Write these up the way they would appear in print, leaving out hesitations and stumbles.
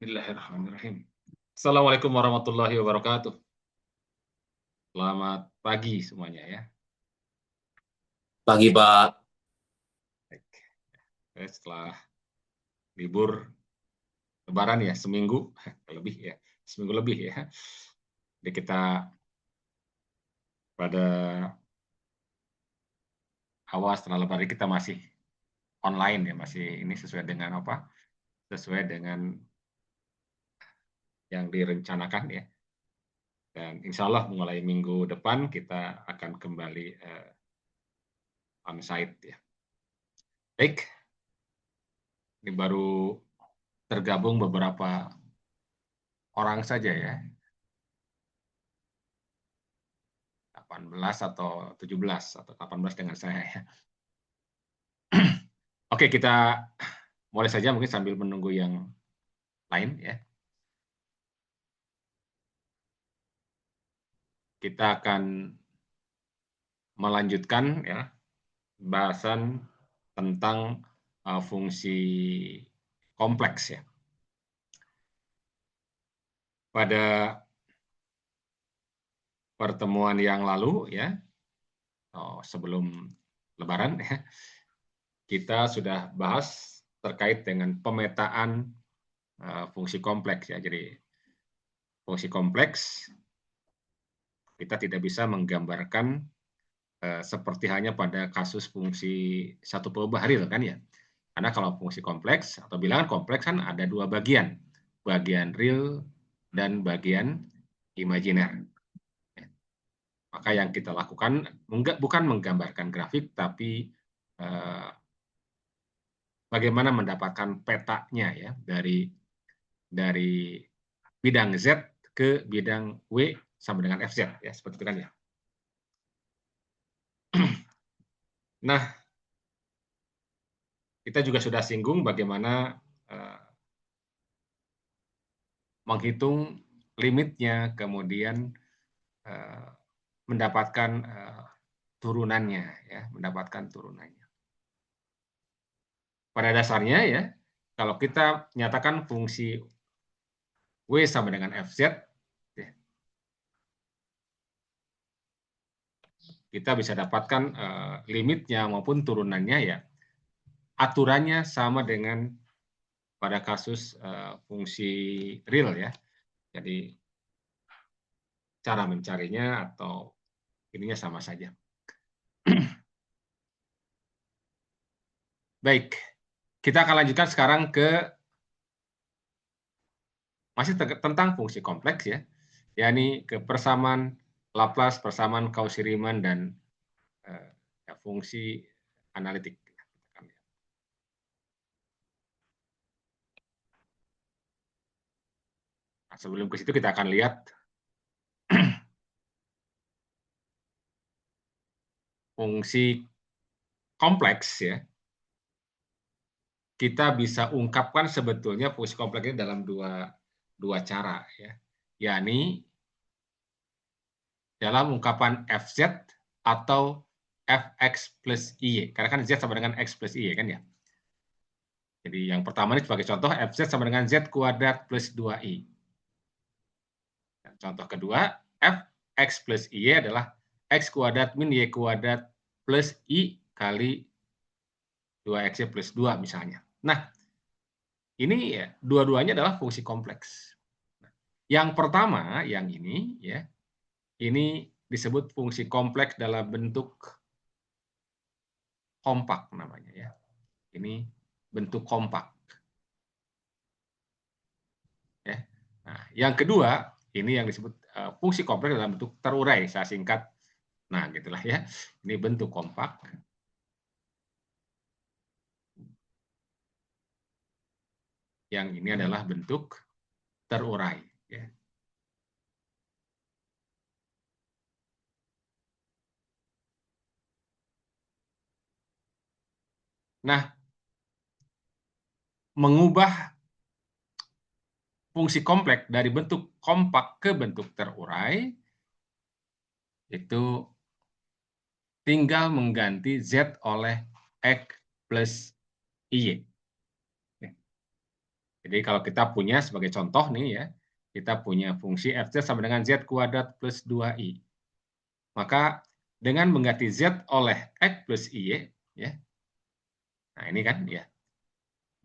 Bismillahirrahmanirrahim. Assalamualaikum warahmatullahi wabarakatuh. Selamat pagi semuanya ya. Pagi, Pak. Baik. Setelah libur Lebaran ya seminggu lebih ya, seminggu lebih ya. Jadi kita pada awal setelah Lebaran kita masih online ya, masih ini sesuai dengan apa? Sesuai dengan yang direncanakan ya. Dan insya Allah mulai minggu depan kita akan kembali on-site ya. Baik, ini baru tergabung beberapa orang saja ya, 18 atau 17 atau 18 dengan saya ya. Oke, kita mulai saja mungkin sambil menunggu yang lain ya. Kita akan melanjutkan ya bahasan tentang fungsi kompleks ya. Pada pertemuan yang lalu ya, sebelum Lebaran ya, kita sudah bahas terkait dengan pemetaan fungsi kompleks ya. Jadi fungsi kompleks kita tidak bisa menggambarkan seperti hanya pada kasus fungsi satu perubahan real kan ya. Karena kalau fungsi kompleks atau bilangan kompleks kan ada dua bagian, bagian real dan bagian imajiner. Maka yang kita lakukan bukan menggambarkan grafik, tapi bagaimana mendapatkan petanya ya dari bidang Z ke bidang W sama dengan FZ ya, seperti itu kan ya. Nah, kita juga sudah singgung bagaimana menghitung limitnya, kemudian mendapatkan turunannya ya, mendapatkan turunannya. Pada dasarnya ya, kalau kita nyatakan fungsi W sama dengan FZ, ya, kita bisa dapatkan limitnya maupun turunannya ya. Aturannya sama dengan pada kasus fungsi real ya. Jadi cara mencarinya atau ininya sama saja. Baik, kita akan lanjutkan sekarang ke masih tentang fungsi kompleks ya, yakni ke persamaan Laplace, persamaan Cauchy-Riemann, dan fungsi analitik. Nah, sebelum ke situ kita akan lihat fungsi kompleks ya. Kita bisa ungkapkan sebetulnya fungsi kompleks ini dalam dua cara ya, yakni dalam ungkapan Fz atau Fx plus Y, karena kan Z sama dengan X plus Y kan ya. Jadi yang pertama ini sebagai contoh, Fz sama dengan Z kuadrat plus 2i. Dan contoh kedua, Fx plus Y adalah X kuadrat min Y kuadrat plus I kali 2X plus 2 misalnya. Nah, ini ya, dua-duanya adalah fungsi kompleks. Yang pertama, yang ini ya, ini disebut fungsi kompleks dalam bentuk kompak namanya ya. Ini bentuk kompak. Ya. Nah, yang kedua, ini yang disebut fungsi kompleks dalam bentuk terurai, saya singkat. Nah, gitulah ya. Ini bentuk kompak. Yang ini adalah bentuk terurai. Ya. Nah, mengubah fungsi kompleks dari bentuk kompak ke bentuk terurai, itu tinggal mengganti Z oleh X plus Y. Jadi kalau kita punya sebagai contoh nih ya, kita punya fungsi fz sama dengan z kuadrat plus 2i. Maka dengan mengganti z oleh x plus y, ya. Nah ini kan ya.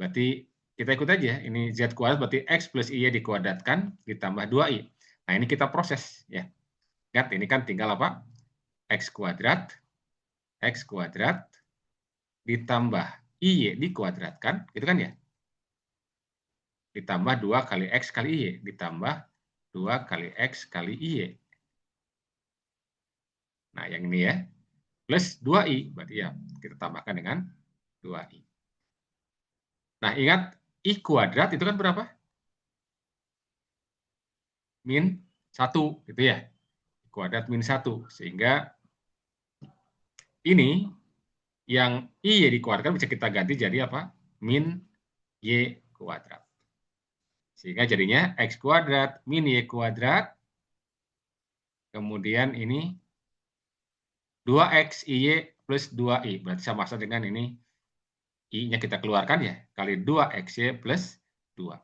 Berarti kita ikut aja, ini z kuadrat berarti x plus y dikuadratkan ditambah 2i. Nah ini kita proses ya. Ingat ini kan tinggal apa? X kuadrat ditambah y dikuadratkan, gitu kan ya? Ditambah 2 kali X kali Y, ditambah 2 kali X kali Y. Nah, yang ini ya, plus 2I, berarti ya kita tambahkan dengan 2I. Nah, ingat, I kuadrat itu kan berapa? Min 1, gitu ya. I kuadrat min 1, sehingga ini yang I dikuadratkan bisa kita ganti jadi apa? Min Y kuadrat. Sehingga jadinya X kuadrat min Y kuadrat, kemudian ini 2X IY plus 2I. Berarti sama dengan ini I-nya kita keluarkan ya, kali 2XY plus 2.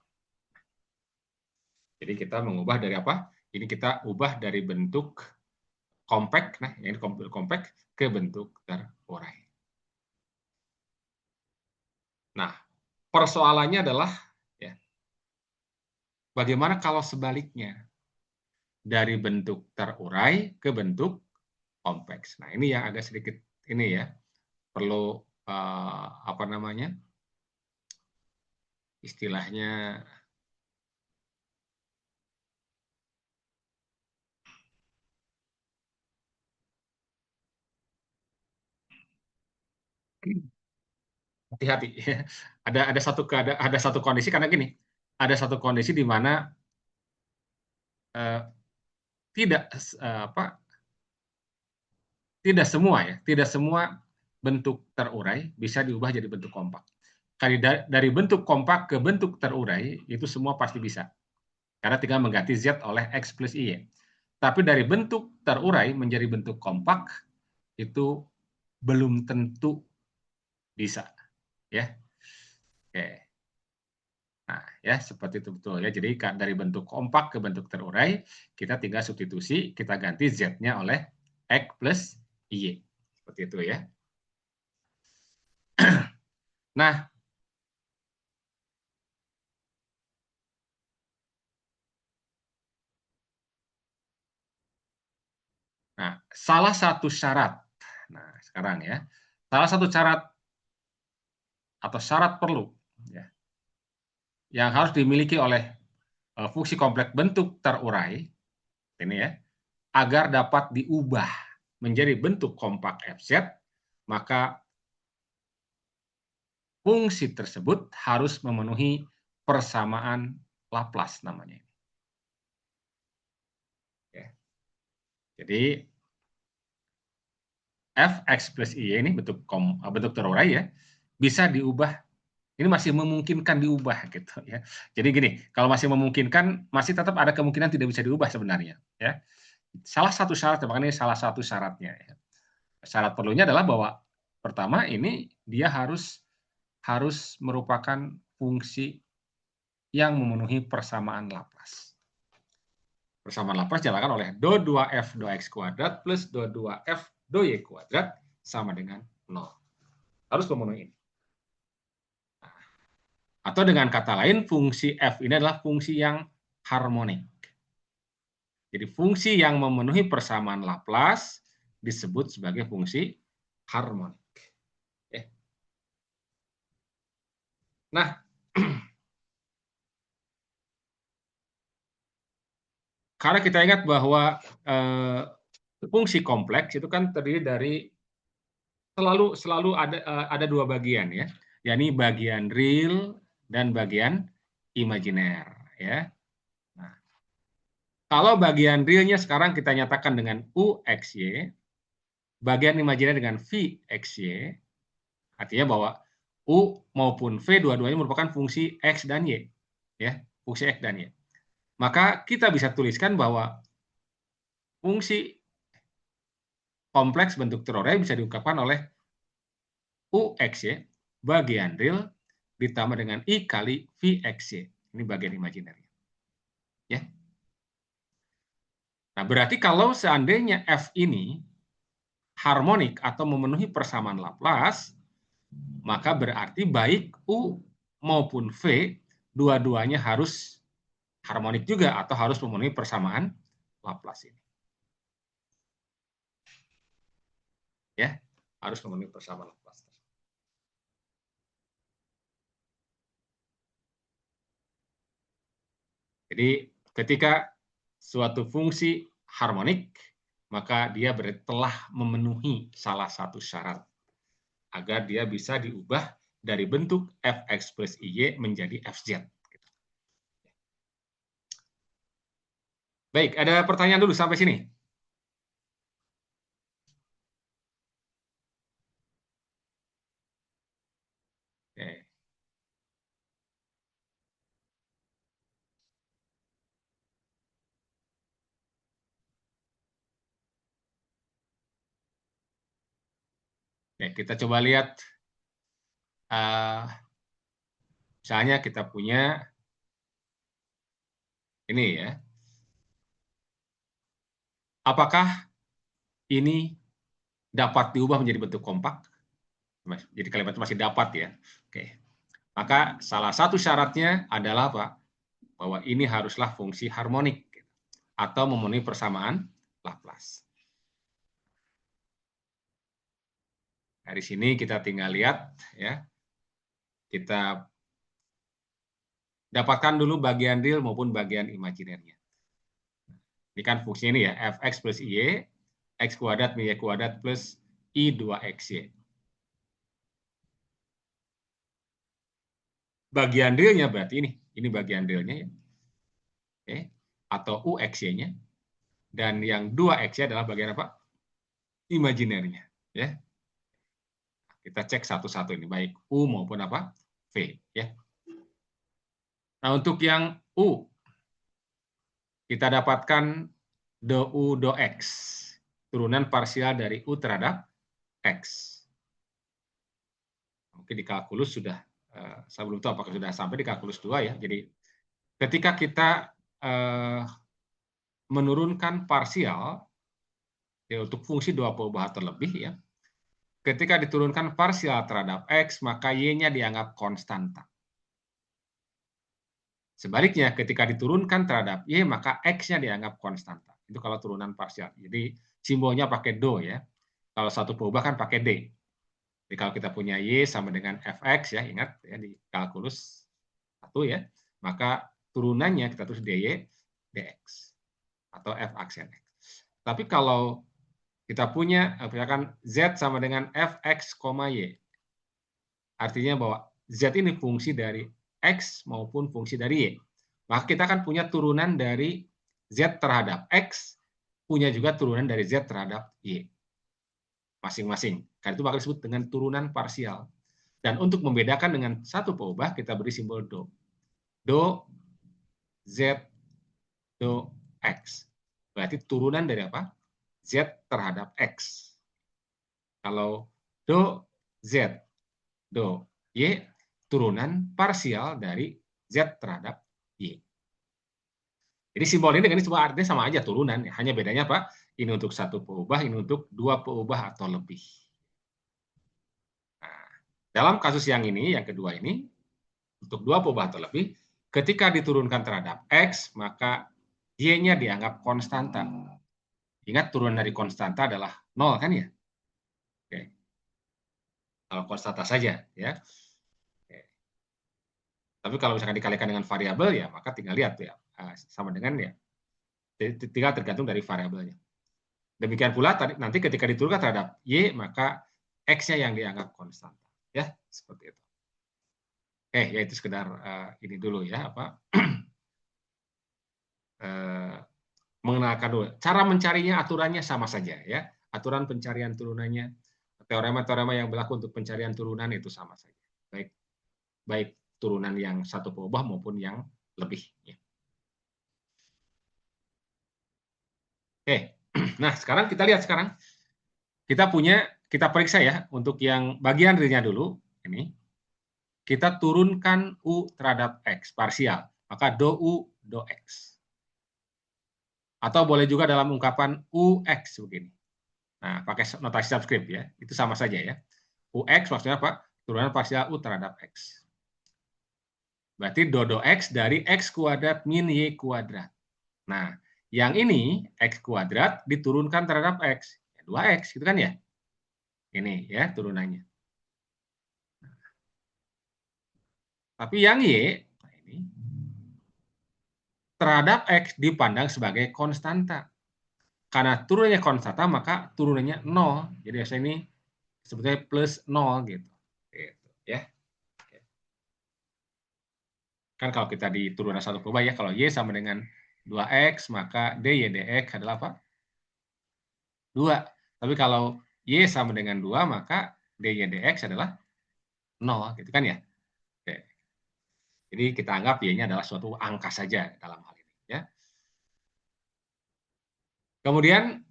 Jadi kita mengubah dari apa? Ini kita ubah dari bentuk kompak, nah ini kompak ke bentuk terurai. Nah, persoalannya adalah ya, bagaimana kalau sebaliknya? Dari bentuk terurai ke bentuk kompleks. Nah, ini yang agak sedikit ini ya, perlu apa namanya? Istilahnya hati-hati. Ada satu kondisi karena gini, ada satu kondisi di mana tidak tidak semua ya, tidak semua bentuk terurai bisa diubah jadi bentuk kompak. Dari bentuk kompak ke bentuk terurai itu semua pasti bisa. Karena tinggal mengganti Z oleh X plus Y. Tapi dari bentuk terurai menjadi bentuk kompak itu belum tentu bisa. Ya. Oke. Nah, ya seperti itu betul ya. Jadi dari bentuk kompak ke bentuk terurai, kita tinggal substitusi, kita ganti Z-nya oleh X plus Y. Seperti itu ya. Nah, salah satu syarat, nah sekarang ya, salah satu syarat atau syarat perlu ya, yang harus dimiliki oleh fungsi kompleks bentuk terurai ini ya, agar dapat diubah menjadi bentuk kompak FZ, maka fungsi tersebut harus memenuhi persamaan Laplace namanya. Ya. Jadi fx plus y ini bentuk terurai ya, bisa diubah. Ini masih memungkinkan diubah gitu ya. Jadi gini, kalau masih memungkinkan, masih tetap ada kemungkinan tidak bisa diubah sebenarnya ya. Salah satu syarat, makanya ini salah satu syaratnya ya. Syarat perlunya adalah bahwa pertama ini dia harus merupakan fungsi yang memenuhi persamaan Laplace. Persamaan Laplace dilakukan oleh do 2f do x kuadrat plus do 2f do y kuadrat sama dengan 0. Harus memenuhi ini. Atau dengan kata lain, fungsi f ini adalah fungsi yang harmonik. Jadi fungsi yang memenuhi persamaan Laplace disebut sebagai fungsi harmonik. Nah, karena kita ingat bahwa fungsi kompleks itu kan terdiri dari selalu ada dua bagian ya, yakni bagian real dan bagian imajiner ya. Nah, kalau bagian realnya sekarang kita nyatakan dengan UXY, bagian imajiner dengan VXY, artinya bahwa U maupun V dua-duanya merupakan fungsi X dan Y ya, fungsi X dan Y. Maka kita bisa tuliskan bahwa fungsi kompleks bentuk terurai bisa diungkapkan oleh UX ya, bagian real ditambah dengan I kali VXY. Ini bagian imajinernya. Ya. Nah, berarti kalau seandainya F ini harmonik atau memenuhi persamaan Laplace, maka berarti baik U maupun V dua-duanya harus harmonik juga atau harus memenuhi persamaan Laplace ini. Ya, harus memenuhi persamaan Laplace. Jadi ketika suatu fungsi harmonik, maka dia telah memenuhi salah satu syarat agar dia bisa diubah dari bentuk fx plus iy menjadi fz. Baik, ada pertanyaan dulu sampai sini? Oke. Oke, kita coba lihat. Misalnya kita punya ini ya. Apakah ini dapat diubah menjadi bentuk kompak? Jadi kalimat masih dapat ya. Oke. Maka salah satu syaratnya adalah apa? Bahwa ini haruslah fungsi harmonik atau memenuhi persamaan Laplace. Dari sini kita tinggal lihat ya. Kita dapatkan dulu bagian real maupun bagian imajinernya. Ini kan fungsi ini ya, fx plus y, x kuadrat min y kuadrat plus i 2xy. Bagian realnya berarti ini bagian realnya ya. Oke. Atau uxy-nya. Dan yang 2xy adalah bagian apa? Imajinernya. Ya. Kita cek satu-satu ini, baik U maupun apa? V. Ya. Nah, untuk yang U, kita dapatkan do do X. Turunan parsial dari U terhadap X. Mungkin di kalkulus sudah, saya belum tahu apakah sudah sampai di kalkulus 2 ya. Jadi ketika kita menurunkan parsial ya, untuk fungsi dua perubahan terlebih ya, ketika diturunkan parsial terhadap X, maka Y-nya dianggap konstanta. Sebaliknya, ketika diturunkan terhadap Y, maka X-nya dianggap konstanta. Itu kalau turunan parsial. Jadi simbolnya pakai do ya. Kalau satu perubahan kan pakai D. Jadi kalau kita punya Y sama dengan Fx ya, ingat ya di kalkulus 1 ya, maka turunannya kita tulis dy dx atau f aksen x. Tapi kalau kita punya misalkan z sama dengan fx, y, artinya bahwa z ini fungsi dari x maupun fungsi dari y. Maka kita akan punya turunan dari z terhadap x, punya juga turunan dari z terhadap y. Masing-masing. Karena itu bakal disebut dengan turunan parsial. Dan untuk membedakan dengan satu peubah, kita beri simbol do. Do, z, do, x. Berarti turunan dari apa? Z terhadap x. Kalau do, z, do, y, turunan parsial dari z terhadap y. Jadi simbol ini dengan ini semua artinya sama aja, turunan. Hanya bedanya apa? Ini untuk satu peubah, ini untuk dua peubah atau lebih. Nah, dalam kasus yang ini, yang kedua ini, untuk dua peubah atau lebih, ketika diturunkan terhadap x, maka y-nya dianggap konstanta. Ingat turunan dari konstanta adalah 0 kan ya? Oke. Kalau konstanta saja ya. Oke. Tapi kalau misalkan dikalikan dengan variabel ya, maka tinggal lihat ya, sama dengan ya, tinggal tergantung dari variabelnya. Demikian pula nanti ketika diturunkan terhadap y, maka x-nya yang dianggap konstanta. Ya, seperti itu. Ya itu sekedar ini dulu ya, apa mengenalkan dulu. Cara mencarinya, aturannya sama saja ya. Aturan pencarian turunannya, teorema-teorema yang berlaku untuk pencarian turunan itu sama saja. Baik turunan yang satu peubah maupun yang lebih. Ya. Oke, nah sekarang kita lihat sekarang. Kita periksa ya untuk yang bagian realnya dulu ini. kita turunkan U terhadap X, parsial. Maka do U, do X. Atau boleh juga dalam ungkapan UX begini. Nah, pakai notasi subscript ya, itu sama saja ya. UX maksudnya apa? Turunan parsial U terhadap X. Berarti do X dari X kuadrat min Y kuadrat. Nah, yang ini X kuadrat diturunkan terhadap X. 2X, gitu kan ya? Ini ya turunannya. Tapi yang Y, nah ini, terhadap X dipandang sebagai konstanta. Karena turunannya konstanta, maka turunannya 0. Jadi hasil ini sebetulnya plus 0 gitu. Gitu ya. Kan kalau kita di turunan satu kubah ya, kalau Y sama dengan 2X, maka dy dx adalah apa? 2. Tapi kalau Y sama dengan 2, maka dy dx adalah 0, gitu kan ya? Oke. Jadi kita anggap Y-nya adalah suatu angka saja dalam hal ini. Ya. Kemudian,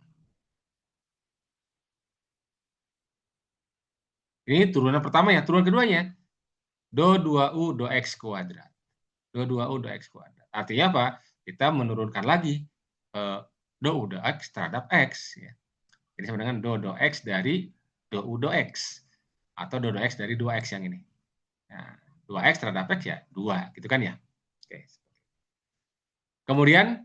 ini turunan pertama ya, turunan keduanya. Do 2U do X kuadrat. Do 2U do X kuadrat. Artinya apa? Kita menurunkan lagi do U do X terhadap X. Ya. Jadi sama dengan do X dari do U do X. Atau do X dari 2X yang ini. Nah, 2X terhadap X ya 2, gitu kan ya. Oke. Kemudian,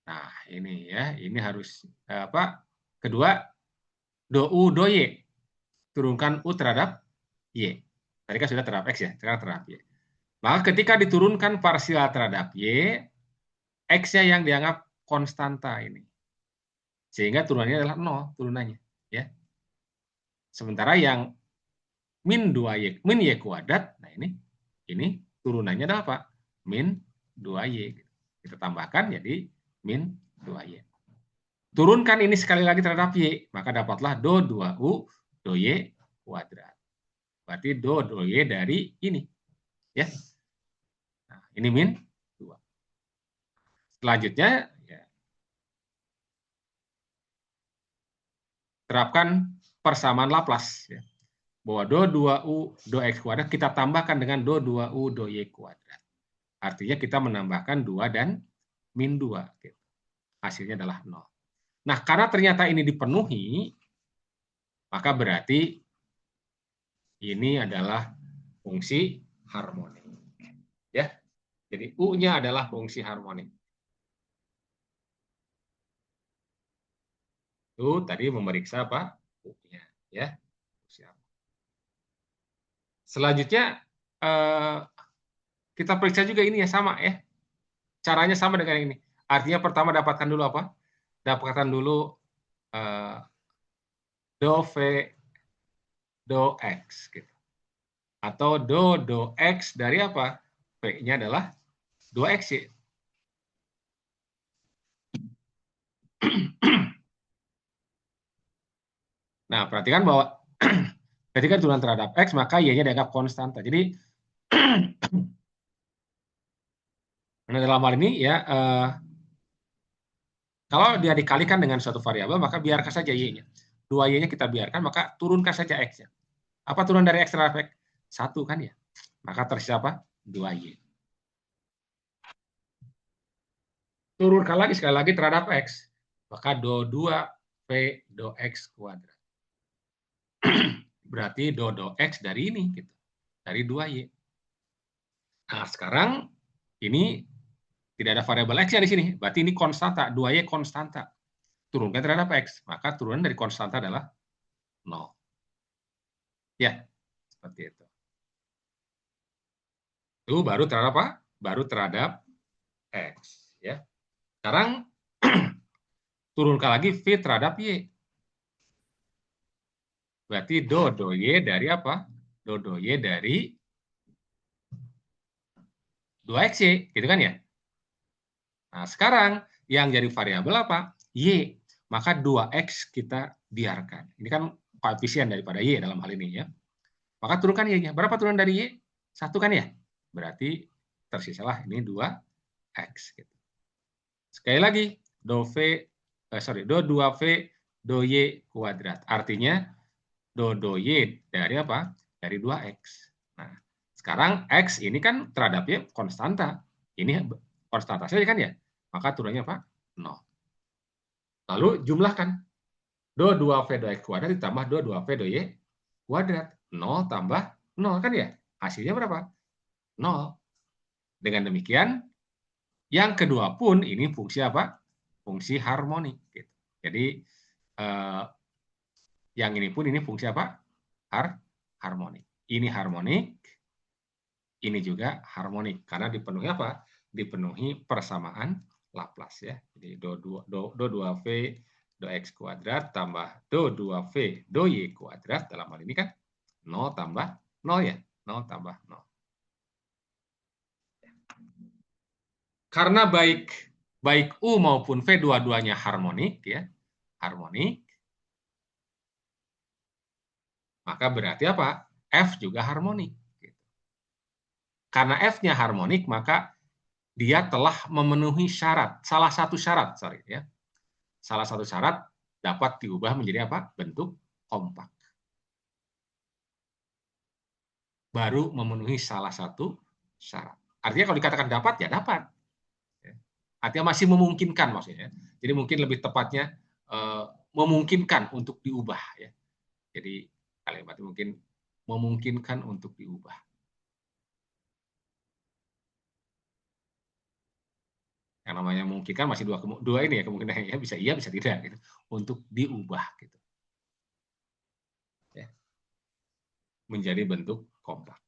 nah ini ya, ini harus apa? Kedua, do U do Y. Turunkan U terhadap Y. Tadi kan sudah terhadap X ya, sekarang terhadap Y. Maka ketika diturunkan parsial terhadap Y, X-nya yang dianggap konstanta ini. Sehingga turunannya adalah 0, turunannya. Ya. Sementara yang min 2Y, min Y kuadrat, nah ini turunannya adalah apa? Min 2Y. Kita tambahkan jadi min 2Y. Turunkan ini sekali lagi terhadap Y, maka dapatlah do 2U do Y kuadrat. Berarti do Y dari ini. Ya. Nah, ini min 2. Selanjutnya, ya, terapkan persamaan Laplace. Ya. Bahwa do 2U do X kuadrat kita tambahkan dengan do 2U do Y kuadrat. Artinya kita menambahkan 2 dan min 2. Gitu. Hasilnya adalah 0. Nah, karena ternyata ini dipenuhi, maka berarti ini adalah fungsi harmonik. Ya. Jadi U-nya adalah fungsi harmonik. Itu tadi memeriksa apa? U-nya, ya. Selanjutnya kita periksa juga ini ya sama ya. Caranya sama dengan ini. Artinya pertama dapatkan dulu apa? Dapatkan dulu do V do X gitu. Atau do X dari apa? V-nya adalah 2X. Nah, perhatikan bahwa ketika turunan terhadap X, maka Y-nya dianggap konstanta. Jadi, dalam hal ini ya, kalau dia dikalikan dengan suatu variabel, maka biarkan saja Y-nya. 2Y-nya kita biarkan, maka turunkan saja X-nya. Apa turun dari X terhadap X? 1 kan ya. Maka tersisa apa? 2Y. Turunkan lagi sekali lagi terhadap X. Maka do 2V do X kuadrat. Berarti do X dari ini. Gitu. Dari 2Y. Nah, sekarang ini tidak ada variabel X-nya di sini. Berarti ini konstanta. 2Y konstanta. Turunkan terhadap X. Maka turunan dari konstanta adalah 0. Ya, seperti itu. Itu baru terhadap apa? Baru terhadap X. Ya. Sekarang turunkan lagi V terhadap Y. Berarti do Y dari apa? Do Y dari 2XY, gitu kan ya? Nah, sekarang yang jadi variabel apa? Y. Maka 2X kita biarkan. Ini kan koefisien daripada Y dalam hal ini ya. Maka turunkan Y-nya. Berapa turun dari Y? 1 kan ya? Berarti tersisalah ini 2X. Gitu. Sekali lagi, do 2V do Y kuadrat. Artinya, do Y dari apa? dari 2X. Nah, sekarang X ini kan terhadapnya konstanta. Ini konstanta saja kan ya? Maka turunannya apa? 0. Lalu jumlahkan. Do 2V do X kuadrat ditambah do 2V do Y kuadrat. 0 tambah 0 kan ya? Hasilnya berapa? 0. Dengan demikian, yang kedua pun ini fungsi apa? Fungsi harmonik. Gitu. Jadi, yang ini pun ini fungsi apa? Harmonik. Ini harmonik, ini juga harmonik. Karena dipenuhi apa? Dipenuhi persamaan Laplace ya. Jadi do 2V do X kuadrat tambah do 2V do Y kuadrat, dalam hal ini kan 0 tambah 0 ya. 0 tambah 0. Karena baik U maupun V dua-duanya harmonik ya. Harmonik. Maka berarti apa? F juga harmonik. Karena F-nya harmonik, maka dia telah memenuhi syarat. Salah satu syarat dapat diubah menjadi apa? Bentuk kompak. Baru memenuhi salah satu syarat. Artinya kalau dikatakan dapat, ya dapat. Artinya masih memungkinkan maksudnya. Jadi mungkin lebih tepatnya memungkinkan untuk diubah ya. Jadi kalimat mungkin memungkinkan untuk diubah. Yang namanya memungkinkan masih dua ini ya kemungkinannya, bisa iya bisa tidak gitu, untuk diubah gitu. Ya. Menjadi bentuk kompak.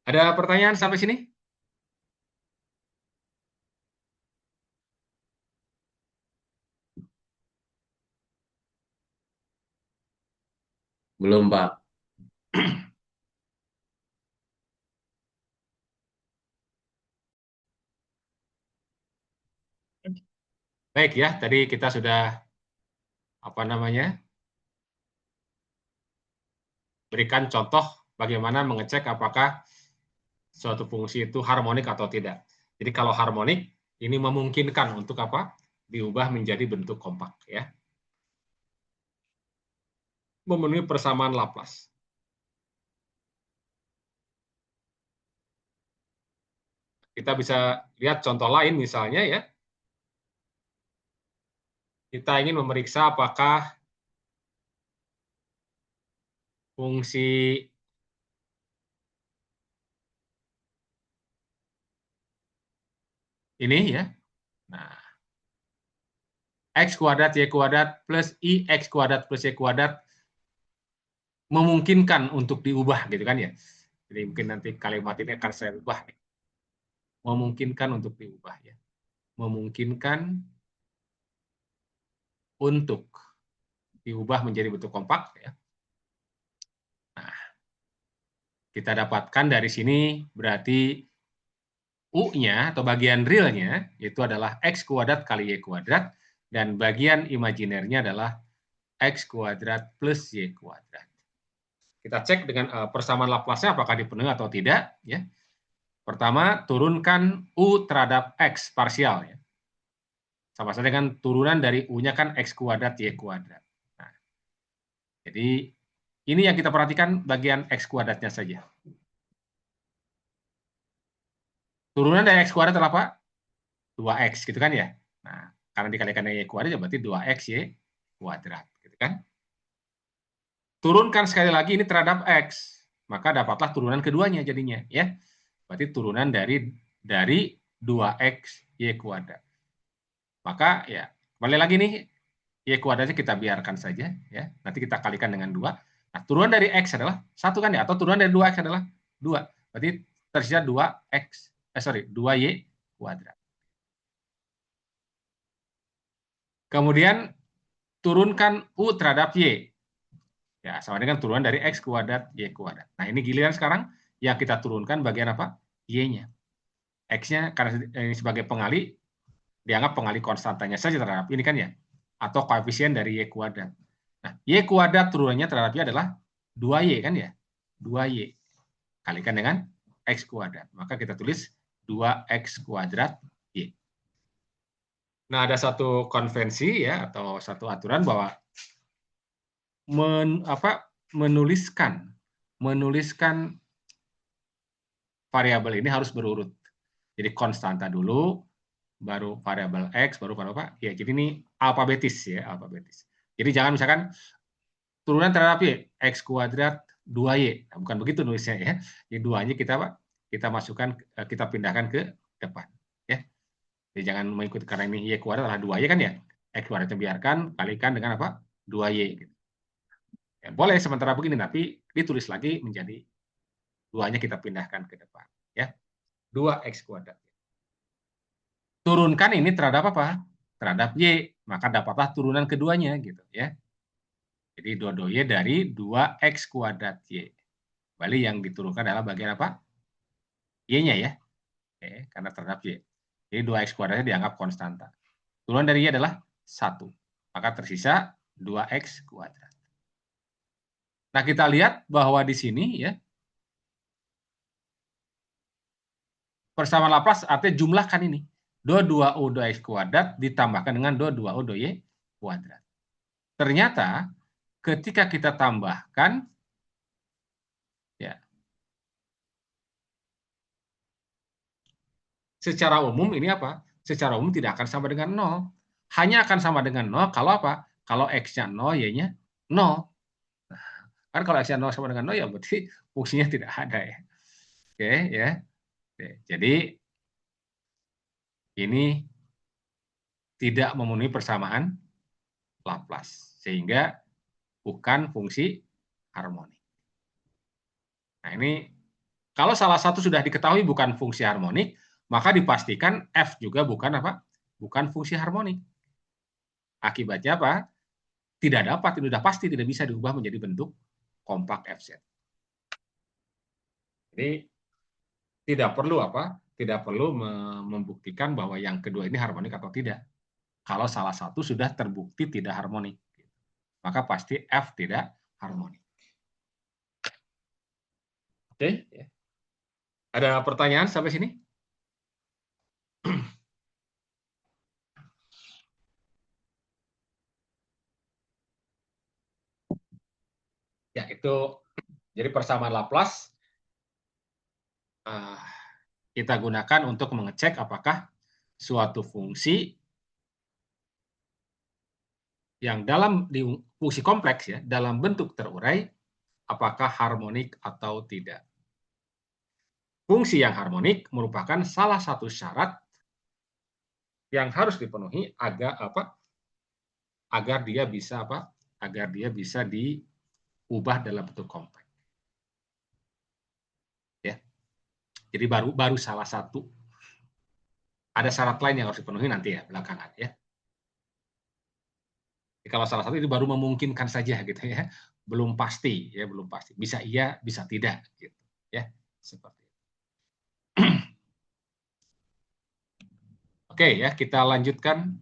Ada pertanyaan sampai sini? Belum, Pak. Baik ya, tadi kita sudah berikan contoh bagaimana mengecek apakah suatu fungsi itu harmonik atau tidak. Jadi kalau harmonik, ini memungkinkan untuk apa? Diubah menjadi bentuk kompak ya. Memenuhi persamaan Laplace. Kita bisa lihat contoh lain misalnya ya. Kita ingin memeriksa apakah fungsi ini ya. Nah, X kuadrat Y kuadrat plus IX kuadrat plus Y kuadrat memungkinkan untuk diubah gitu kan ya. Jadi mungkin nanti kalimat ini akan saya ubah nih. Memungkinkan untuk diubah ya. Memungkinkan untuk diubah menjadi bentuk kompak ya. Nah, kita dapatkan dari sini berarti U-nya atau bagian realnya itu adalah X kuadrat kali Y kuadrat dan bagian imajinernya adalah X kuadrat plus Y kuadrat. Kita cek dengan persamaan Laplace-nya apakah dipenuhi atau tidak ya. Pertama, turunkan U terhadap X parsial ya. Sama saja dengan turunan dari U-nya kan X kuadrat Y kuadrat. Nah, jadi ini yang kita perhatikan bagian X kuadratnya saja. Turunan dari X kuadrat adalah apa? 2X gitu kan ya. Nah, karena dikalikan dengan Y kuadrat ya berarti 2X Y kuadrat gitu kan. Turunkan sekali lagi ini terhadap X, maka dapatlah turunan keduanya jadinya ya. Berarti turunan dari 2X Y kuadrat. Maka ya kembali lagi nih Y kuadratnya kita biarkan saja ya. Nanti kita kalikan dengan 2. Nah, turunan dari X adalah 1 kan ya, atau turunan dari 2X adalah 2. Berarti tersisa 2Y kuadrat. Kemudian turunkan U terhadap Y. Ya, sama dengan turunan dari X kuadrat Y kuadrat. Nah, ini giliran sekarang yang kita turunkan bagian apa? Y-nya. X-nya karena ini sebagai pengali, dianggap pengali konstantanya saja terhadap ini kan ya. Atau koefisien dari Y kuadrat. Nah, Y kuadrat turunannya terhadap Y adalah 2Y kan ya? 2Y. Kalikan dengan X kuadrat. Maka kita tulis 2X kuadrat Y. Nah, ada satu konvensi ya, atau satu aturan bahwa menuliskan menuliskan variabel ini harus berurut. Jadi konstanta dulu, baru variabel X, baru variabel apa? Ya, jadi ini alfabetis ya, alfabetis. Jadi jangan misalkan turunan terhadap Y, X kuadrat 2Y. Nah, bukan begitu nulisnya ya. Jadi 2-nya kita masukkan, kita pindahkan ke depan. Ya. Jadi jangan mengikuti, karena ini Y kuadrat adalah 2Y kan ya. X kuadratnya biarkan, kalikan dengan apa? 2Y. Gitu. Ya, boleh sementara begini, tapi ditulis lagi menjadi 2-nya kita pindahkan ke depan. Ya. 2X kuadrat. Turunkan ini terhadap apa? Terhadap Y, maka dapatlah turunan keduanya gitu ya. Jadi 2Y dari 2X kuadrat Y. Kembali yang diturunkan adalah bagian apa? Y-nya ya. Oke, karena terhadap Y. Jadi 2X kuadratnya dianggap konstanta. Turunan dari Y adalah 1. Maka tersisa 2X kuadrat. Nah, kita lihat bahwa di sini ya, persamaan Laplace artinya jumlahkan ini. 2U 2X kuadrat ditambahkan dengan 2U 2Y kuadrat. Ternyata ketika kita tambahkan, ya, secara umum ini apa? Secara umum tidak akan sama dengan 0. Hanya akan sama dengan 0 kalau apa? Kalau X-nya 0, Y-nya 0. Kan kalau X-nya 0 sama dengan 0, ya berarti fungsinya tidak ada ya. Oke, ya. Oke, jadi ini tidak memenuhi persamaan Laplace, sehingga bukan fungsi harmonik. Nah, ini kalau salah satu sudah diketahui bukan fungsi harmonik, maka dipastikan F juga bukan apa? Bukan fungsi harmonik. Akibatnya apa? Tidak dapat, itu sudah pasti tidak bisa diubah menjadi bentuk kompak Fz. Jadi tidak perlu apa? Tidak perlu membuktikan bahwa yang kedua ini harmonik atau tidak. Kalau salah satu sudah terbukti tidak harmonik, maka pasti F tidak harmonik. Oke, ada pertanyaan sampai sini? Ya, itu jadi persamaan Laplace kita gunakan untuk mengecek apakah suatu fungsi yang dalam fungsi kompleks ya, dalam bentuk terurai, apakah harmonik atau tidak. Fungsi yang harmonik merupakan salah satu syarat yang harus dipenuhi agar dia bisa apa? Agar dia bisa diubah dalam bentuk kompleks. Ya. Jadi baru salah satu. Ada syarat lain yang harus dipenuhi nanti ya belakangan ya. Jadi kalau salah satu itu baru memungkinkan saja gitu ya. Belum pasti ya, belum pasti. Bisa iya, bisa tidak gitu ya. Seperti itu. Oke ya, kita lanjutkan.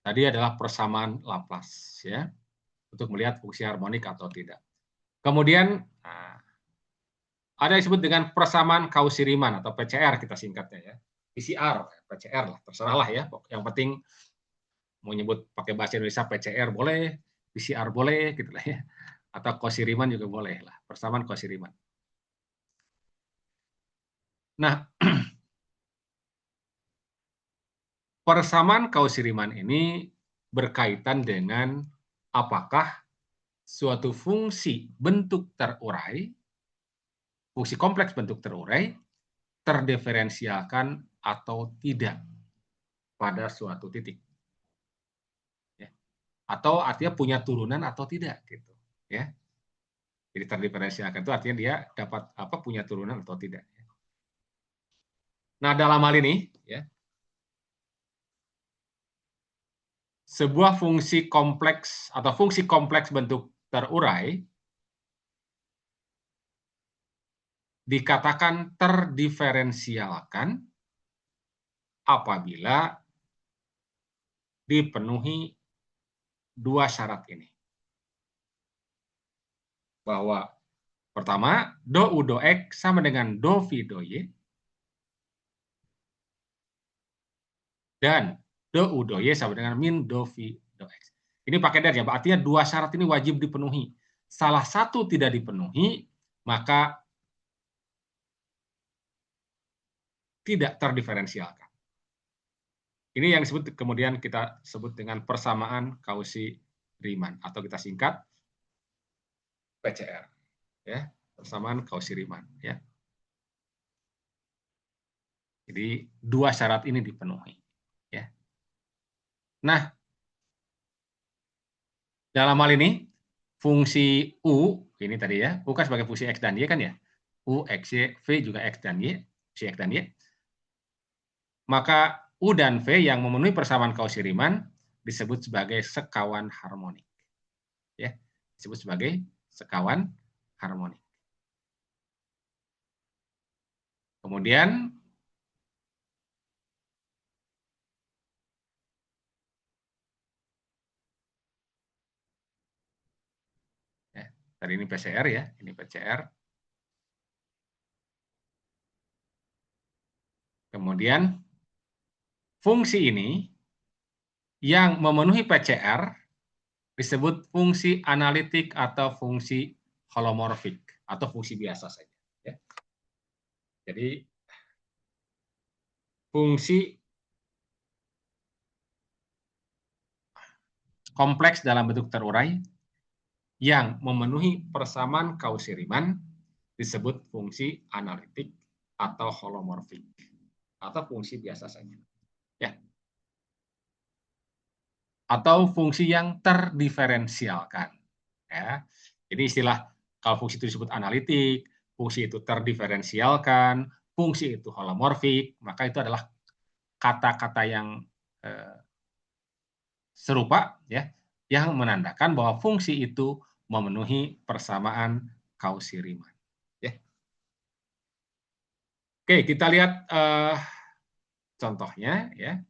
Tadi adalah persamaan Laplace ya, untuk melihat fungsi harmonik atau tidak. Kemudian ada yang disebut dengan persamaan Cauchy-Riemann atau PCR kita singkatnya ya. PCR, PCR lah, terserah lah ya. Yang penting mau nyebut pakai bahasa Indonesia PCR boleh, PCR boleh gitu lah ya. Atau Cauchy-Riemann juga boleh lah, persamaan Cauchy-Riemann. Nah, persamaan Cauchy-Riemann ini berkaitan dengan apakah suatu fungsi bentuk terurai, fungsi kompleks bentuk terurai, terdiferensialkan atau tidak pada suatu titik. Ya. Atau artinya punya turunan atau tidak gitu. Ya. Jadi terdiferensialkan itu artinya dia dapat punya turunan atau tidak. Nah, dalam hal ini ya, sebuah fungsi kompleks atau fungsi kompleks bentuk terurai dikatakan terdiferensialkan apabila dipenuhi dua syarat ini. Bahwa pertama, do U do X sama dengan do V do Y. Dan do U do Y sama dengan min do V do X. Ini pakai dan ya, artinya dua syarat ini wajib dipenuhi. Salah satu tidak dipenuhi, maka tidak terdiferensialkan. Ini yang disebut kemudian kita sebut dengan persamaan Cauchy-Riemann atau kita singkat PCR, ya, persamaan Cauchy-Riemann, ya. Jadi dua syarat ini dipenuhi, ya. Nah, dalam hal ini fungsi U ini tadi ya, U kan sebagai fungsi X dan Y kan ya, U, X, Y, V juga X dan Y, fungsi X dan Y. Maka U dan V yang memenuhi persamaan Cauchy-Riemann disebut sebagai sekawan harmonik. Ya, disebut sebagai sekawan harmonik. Kemudian ya, tadi ini PCR ya, ini PCR. Kemudian fungsi ini yang memenuhi PCR disebut fungsi analitik atau fungsi holomorfik atau fungsi biasa saja. Ya. Jadi fungsi kompleks dalam bentuk terurai yang memenuhi persamaan Cauchy-Riemann disebut fungsi analitik atau holomorfik atau fungsi biasa saja. Ya. Atau fungsi yang terdiferensialkan. Ya. Jadi istilah kalau fungsi itu disebut analitik, fungsi itu terdiferensialkan, fungsi itu holomorfik, maka itu adalah kata-kata yang serupa ya, yang menandakan bahwa fungsi itu memenuhi persamaan Cauchy-Riemann. Ya. Oke, kita lihat contohnya ya.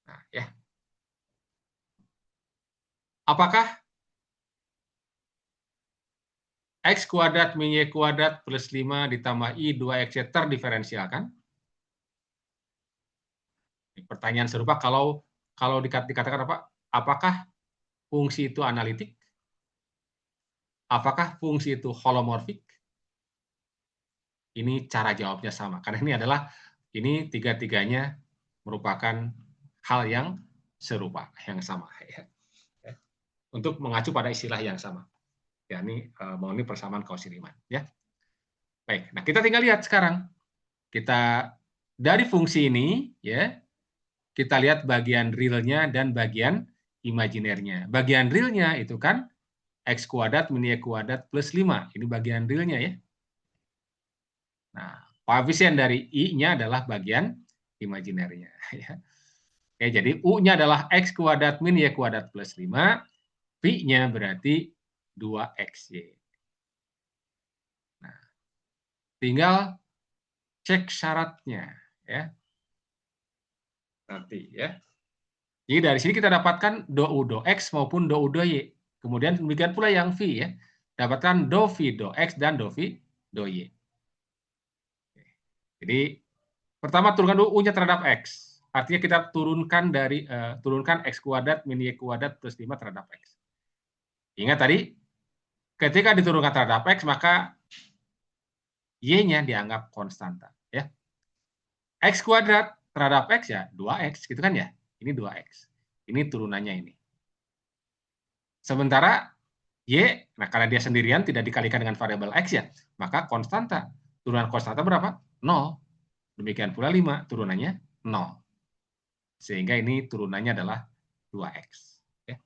Nah, ya. Apakah X kuadrat min Y kuadrat plus 5 ditambah I 2X terdiferensialkan? Pertanyaan serupa kalau dikatakan apa? Apakah fungsi itu analitik? Apakah fungsi itu holomorfik? Ini cara jawabnya sama. Karena ini tiga-tiganya merupakan hal yang serupa, yang sama. Ya. Untuk mengacu pada istilah yang sama. Yakni memenuhi persamaan Cauchy-Riemann. Ya. Baik, nah kita tinggal lihat sekarang. Kita dari fungsi ini, ya, kita lihat bagian realnya dan bagian imajinernya. Bagian realnya itu kan X kuadrat min Y kuadrat plus 5. Ini bagian realnya ya. Nah, koefisien dari I-nya adalah bagian imajinernya. Ya. Oke, jadi U-nya adalah X kuadrat min Y kuadrat plus 5. V-nya berarti 2XY. Nah, tinggal cek syaratnya. Ya. Nanti ya. Jadi dari sini kita dapatkan do U do X maupun do U do Y. Kemudian demikian pula yang V ya. Dapatkan do V do X dan do V do Y. Jadi pertama turunkan dulu U-nya terhadap X. Artinya kita turunkan turunkan X kuadrat min Y kuadrat plus 5 terhadap X. Ingat tadi, ketika diturunkan terhadap X, maka Y-nya dianggap konstanta. Ya. X kuadrat terhadap X ya 2X, gitu kan ya. Ini 2X. Ini turunannya ini. Sementara Y, nah karena dia sendirian tidak dikalikan dengan variabel X ya, maka konstanta. Turunan konstanta berapa? 0. Demikian pula 5, turunannya 0. Sehingga ini turunannya adalah 2X. Ya.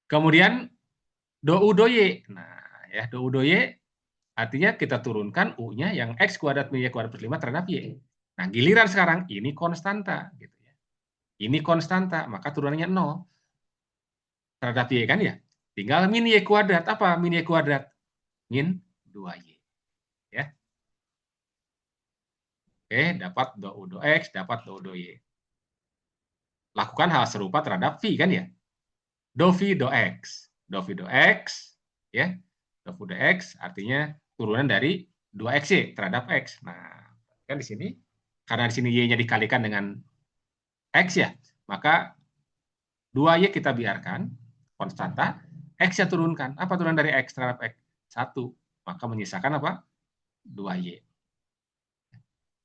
Kemudian do U do Y. Nah, ya do U do Y artinya kita turunkan U-nya yang X kuadrat min Y kuadrat plus 5 terhadap Y. Nah, giliran sekarang ini konstanta gitu ya. Ini konstanta, maka turunannya 0 terhadap Y kan ya. Tinggal min Y kuadrat. Apa min Y kuadrat? Min 2Y. Ya. Oke, dapat do U do X, dapat do U do Y. Lakukan hal serupa terhadap V kan ya. Do V do X. Do V do X, ya. dofu dx artinya turunan dari 2xy terhadap x. Nah, kan di sini karena di sini y-nya dikalikan dengan x ya, maka 2y kita biarkan konstanta, x-nya turunkan. Apa turunan dari x terhadap x? 1. Maka menyisakan apa? 2y.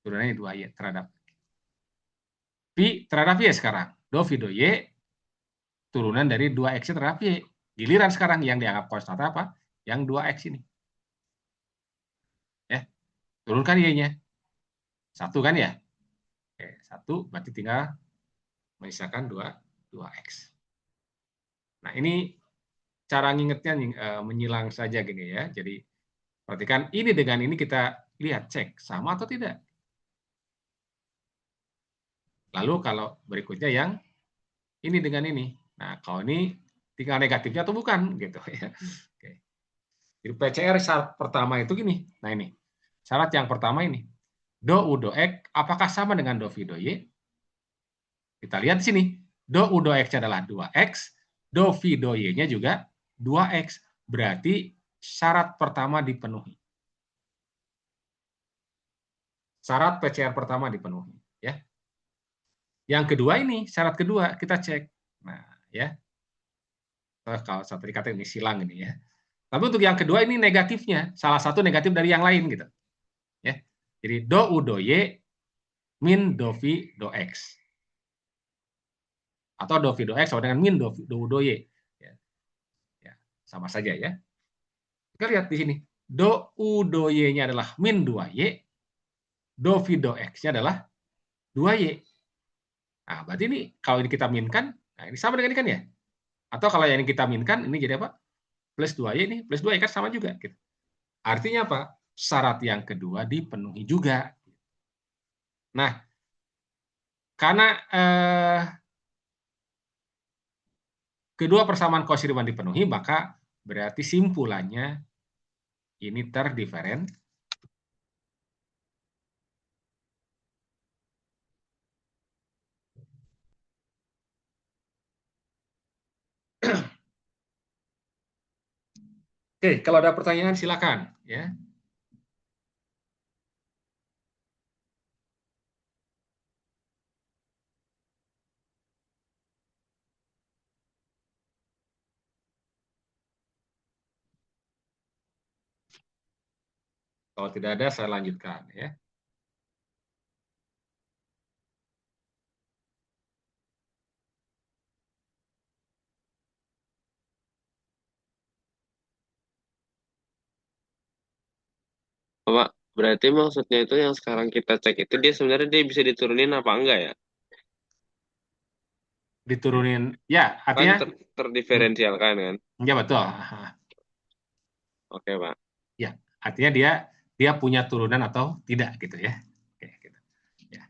Turunannya 2y terhadap V terhadap Y sekarang. Do V do Y turunan dari 2x terhadap Y. Giliran sekarang yang dianggap konstanta apa? Yang 2x ini. Ya, turunkan Y-nya. 1 kan ya? Oke, 1 berarti tinggal menyisakan 2x. Nah, ini cara ngingetnya menyilang saja gini ya. Jadi, perhatikan ini dengan ini kita lihat, cek sama atau tidak. Lalu kalau berikutnya yang ini dengan ini. Nah, kalau ini tinggal negatifnya atau bukan gitu ya. Oke. Jadi PCR syarat pertama itu gini. Nah, ini. Syarat yang pertama ini. Do U do X apakah sama dengan do V do Y? Kita lihat di sini. Do U do X adalah 2X, do V do Y-nya juga 2X. Berarti syarat pertama dipenuhi. Syarat PCR pertama dipenuhi, ya. Yang kedua ini, syarat kedua kita cek. Nah, ya. Kalau satu dikata ini silang ini ya. Tapi untuk yang kedua ini negatifnya, salah satu negatif dari yang lain gitu. Ya. Jadi do U do Y min do V do X. Atau do V do X sama dengan min do U do Y. Ya. Ya, sama saja ya. Kita lihat di sini. Do U do Y-nya adalah min 2Y. Do V do X-nya adalah 2Y. Nah, berarti ini kalau ini kita minkan, nah ini sama dengan ini kan ya? Atau kalau yang ini kita minkan, ini jadi apa? Plus 2Y ini, plus 2Y kan sama juga. Gitu. Artinya apa? Syarat yang kedua dipenuhi juga. Nah, karena kedua persamaan Cauchy-Riemann dipenuhi, maka berarti simpulannya ini terdiferensiasi. Oke, kalau ada pertanyaan silakan ya. Kalau tidak ada saya lanjutkan ya. Pak, berarti maksudnya itu yang sekarang kita cek itu dia sebenarnya dia bisa diturunin apa enggak ya? Diturunin ya, Kan artinya terdiferensialkan kan? ya betul. Oke, Pak. Ya, artinya dia punya turunan atau tidak gitu ya. Oke, gitu. Ya.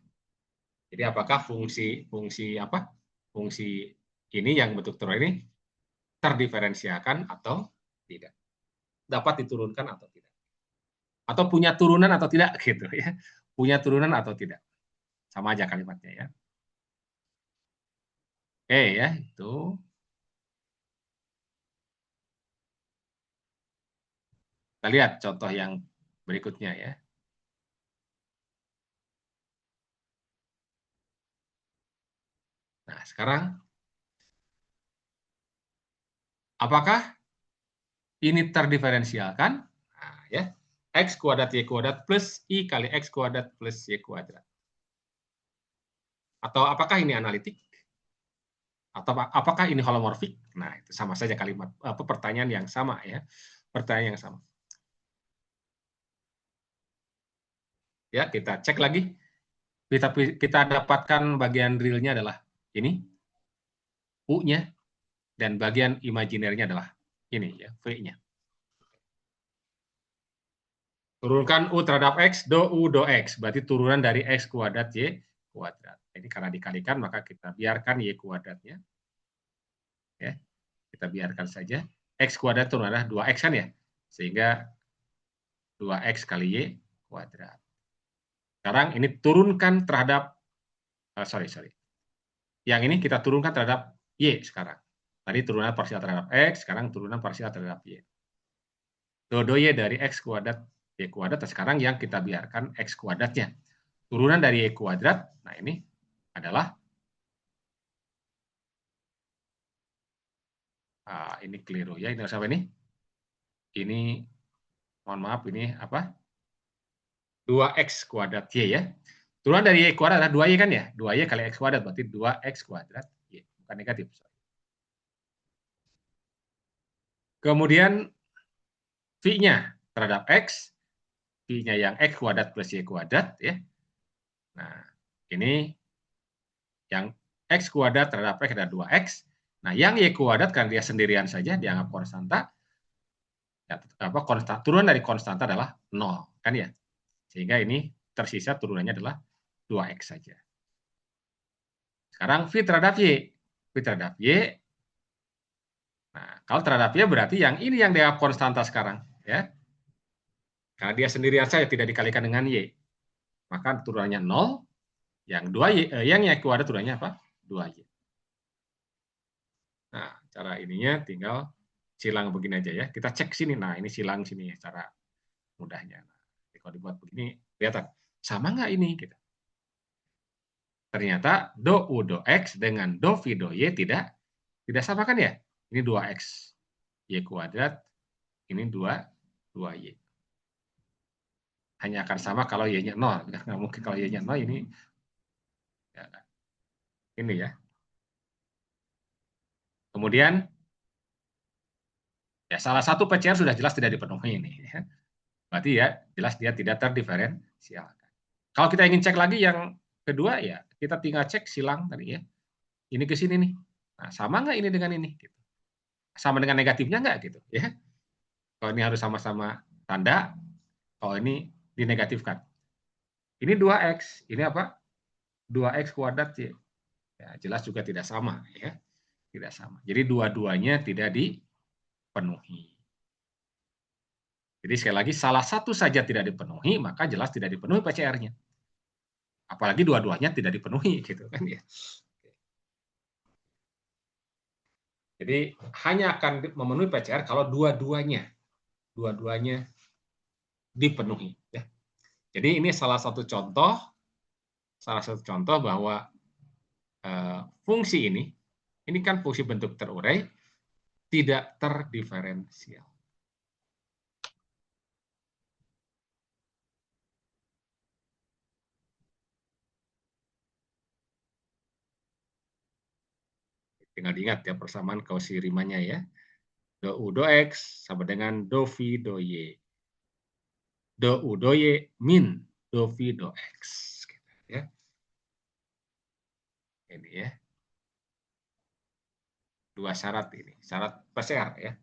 Jadi apakah fungsi apa? Fungsi ini yang bentuk turunan ini terdiferensiakan atau tidak? Dapat diturunkan atau tidak? Atau punya turunan atau tidak gitu ya. Punya turunan atau tidak. Sama aja kalimatnya ya. Oke ya, itu. Kita lihat contoh yang berikutnya ya. Nah, sekarang apakah ini terdiferensialkan? Nah, ya. X kuadrat Y kuadrat plus I kali X kuadrat plus Y kuadrat. Atau apakah ini analitik? Atau apakah ini holomorfik? Nah, itu sama saja kalimat pertanyaan yang sama ya. Pertanyaan yang sama. Ya, kita cek lagi. Kita dapatkan bagian realnya adalah ini U-nya dan bagian imajinernya adalah ini ya, V-nya. Turunkan U terhadap X, do U, do X. Berarti turunan dari X kuadrat Y kuadrat. Ini karena dikalikan, maka kita biarkan Y kuadratnya. Ya, kita biarkan saja. X kuadrat itu adalah 2X kan ya? Sehingga 2X kali Y kuadrat. Sekarang ini turunkan terhadap, sorry. Yang ini kita turunkan terhadap Y sekarang. Tadi turunan parsial terhadap X, sekarang turunan parsial terhadap Y. do Y dari X kuadrat Y kuadrat. Sekarang yang kita biarkan X kuadratnya. Turunan dari Y kuadrat, nah ini adalah, ini keliru ya, ini harus apa ini? Ini, mohon maaf, ini apa? 2X kuadrat Y ya. Turunan dari Y kuadrat adalah 2Y kan ya? 2Y kali X kuadrat, berarti 2X kuadrat Y. Bukan negatif. Kemudian V-nya terhadap X, V-nya yang X kuadrat plus Y kuadrat ya. Nah, ini yang X kuadrat terhadap X adalah 2X. Nah, yang Y kuadrat karena dia sendirian saja dianggap konstanta, ya, turunan dari konstanta adalah 0 kan ya. Sehingga ini tersisa turunannya adalah 2X saja. Sekarang V terhadap Y. V terhadap Y. Nah, kalau terhadap Y berarti yang ini yang dianggap konstanta sekarang ya. Karena dia sendirian saja tidak dikalikan dengan Y. Maka turunannya 0. Yang 2Y, yang Y kuadrat turunannya apa? 2Y. Nah, cara ininya tinggal silang begini aja ya. Kita cek sini. Nah, ini silang sini cara mudahnya. Nah, kalau dibuat begini, kelihatan. Sama nggak ini? Gitu. Ternyata do U do X dengan do V do Y tidak sama kan ya? Ini 2X. Y kuadrat. Ini 2Y. Hanya akan sama kalau Y-nya 0. Nggak mungkin kalau Y-nya 0 ini. Ya, ini ya. Kemudian, ya salah satu PCR sudah jelas tidak dipenuhi ini. Ya. Berarti ya jelas dia tidak terdiferensialkan. Kalau kita ingin cek lagi yang kedua ya kita tinggal cek silang tadi ya. Ini ke sini nih. Nah, sama nggak ini dengan ini? Gitu. Sama dengan negatifnya nggak gitu ya? Kalau ini harus sama-sama tanda, kalau ini dinegatifkan. Ini 2X, ini apa? 2X kuadrat ya. Ya, jelas juga tidak sama ya. Tidak sama. Jadi dua-duanya tidak dipenuhi. Jadi sekali lagi salah satu saja tidak dipenuhi, maka jelas tidak dipenuhi PCR-nya. Apalagi dua-duanya tidak dipenuhi gitu kan ya. Jadi hanya akan memenuhi PCR kalau dua-duanya dipenuhi ya. Jadi ini salah satu contoh bahwa fungsi ini kan fungsi bentuk terurai tidak terdiferensial. Tinggal diingat ya persamaan Cauchy-Riemannnya ya. Do U do X sama dengan do V do Y. Do U do Y min do V do X. Ya. Ini ya. Dua syarat ini. Syarat PCR ya.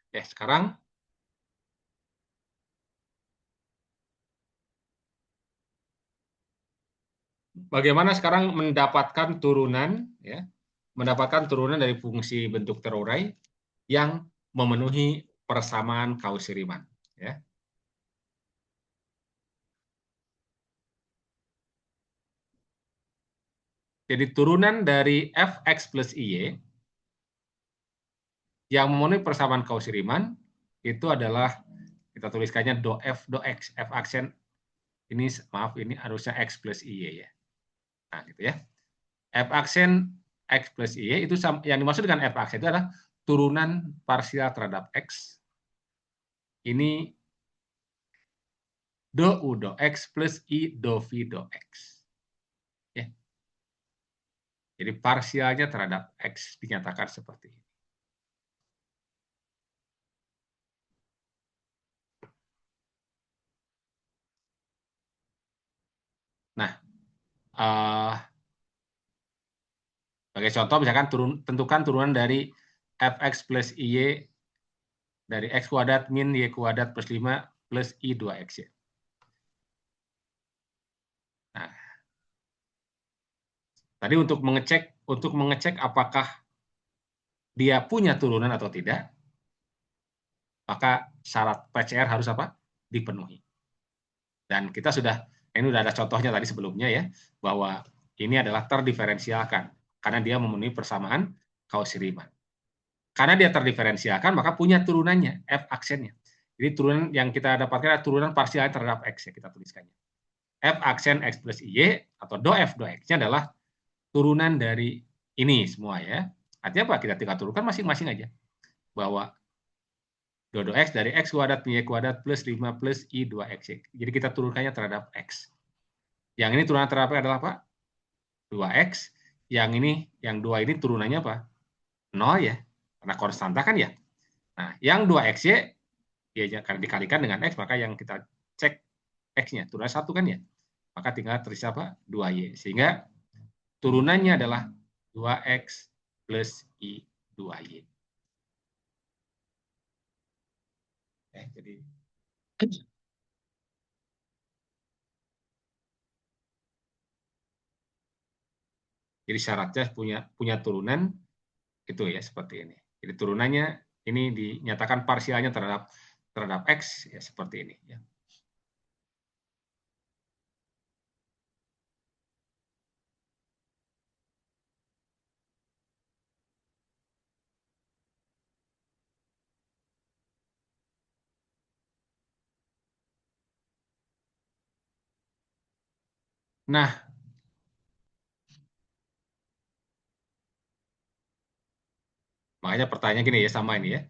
Ya, sekarang bagaimana sekarang mendapatkan turunan ya, mendapatkan turunan dari fungsi bentuk terurai yang memenuhi persamaan Cauchy-Riemann ya. Jadi turunan dari fx plus iy yang memenuhi persamaan Cauchy-Riemann itu adalah kita tuliskannya do f do x, f aksen ini maaf ini harusnya x plus iy ya. Nah, gitu ya. F aksen x plus y itu yang dimaksud dengan f aksen itu adalah turunan parsial terhadap x. Ini do u do x plus i do v do x. Ya. Jadi parsialnya terhadap x dinyatakan seperti ini. Nah, sebagai contoh misalkan tentukan turunan dari fx plus IY dari x kuadrat min Y kuadrat plus 5 plus I 2XY. Nah, tadi untuk mengecek apakah dia punya turunan atau tidak, maka syarat PCR harus apa? Dipenuhi. Dan kita ini sudah ada contohnya tadi sebelumnya ya, bahwa ini adalah terdiferensialkan karena dia memenuhi persamaan Cauchy-Riemann. Karena dia terdiferensialkan, maka punya turunannya, F aksennya. Jadi turunan yang kita dapatkan adalah turunan parsial terhadap X, ya kita tuliskannya. F aksen X plus IY, atau do F do X-nya adalah turunan dari ini semua ya. Artinya apa? Kita tinggal turunkan masing-masing aja. Bahwa do X dari X kuadrat Y kuadrat plus 5 plus I 2X. Jadi kita turunkannya terhadap X. Yang ini turunan terhadap adalah apa? 2X. Yang ini, yang 2 ini turunannya apa? 0 ya. Karena konstanta kan ya. Nah, yang 2XY, ya karena dikalikan dengan X, maka yang kita cek X-nya, turunan 1 kan ya. Maka tinggal terisi apa? 2Y. Sehingga turunannya adalah 2X plus I 2Y. Jadi syaratnya punya turunan itu ya seperti ini. Jadi turunannya ini dinyatakan parsialnya terhadap X ya seperti ini ya. Nah, makanya pertanyaan gini ya, sama ini ya.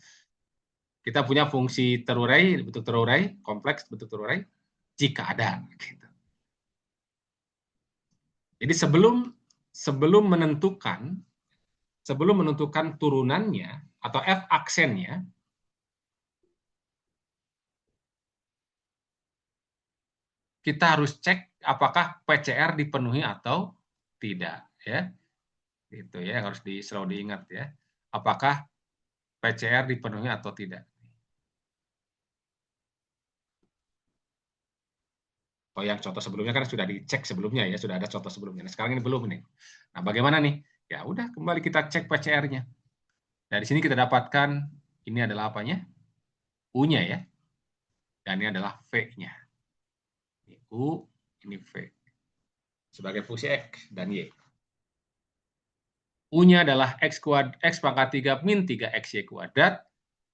Kita punya fungsi terurai, bentuk terurai, kompleks bentuk terurai, jika ada. Gitu. Jadi sebelum menentukan turunannya atau F aksennya, kita harus cek apakah PCR dipenuhi atau tidak ya. Itu ya yang harus selalu diingat ya. Apakah PCR dipenuhi atau tidak. Oh, yang contoh sebelumnya kan sudah dicek sebelumnya ya, sudah ada contoh sebelumnya. Nah, sekarang ini belum nih. Nah, bagaimana nih? Ya udah, kembali kita cek PCR-nya. Dari sini kita dapatkan ini adalah apanya? U-nya ya. Dan ini adalah V-nya. Ini U, ini V. Sebagai fungsi X dan Y. U-nya adalah X pangkat 3 min 3XY kuadrat.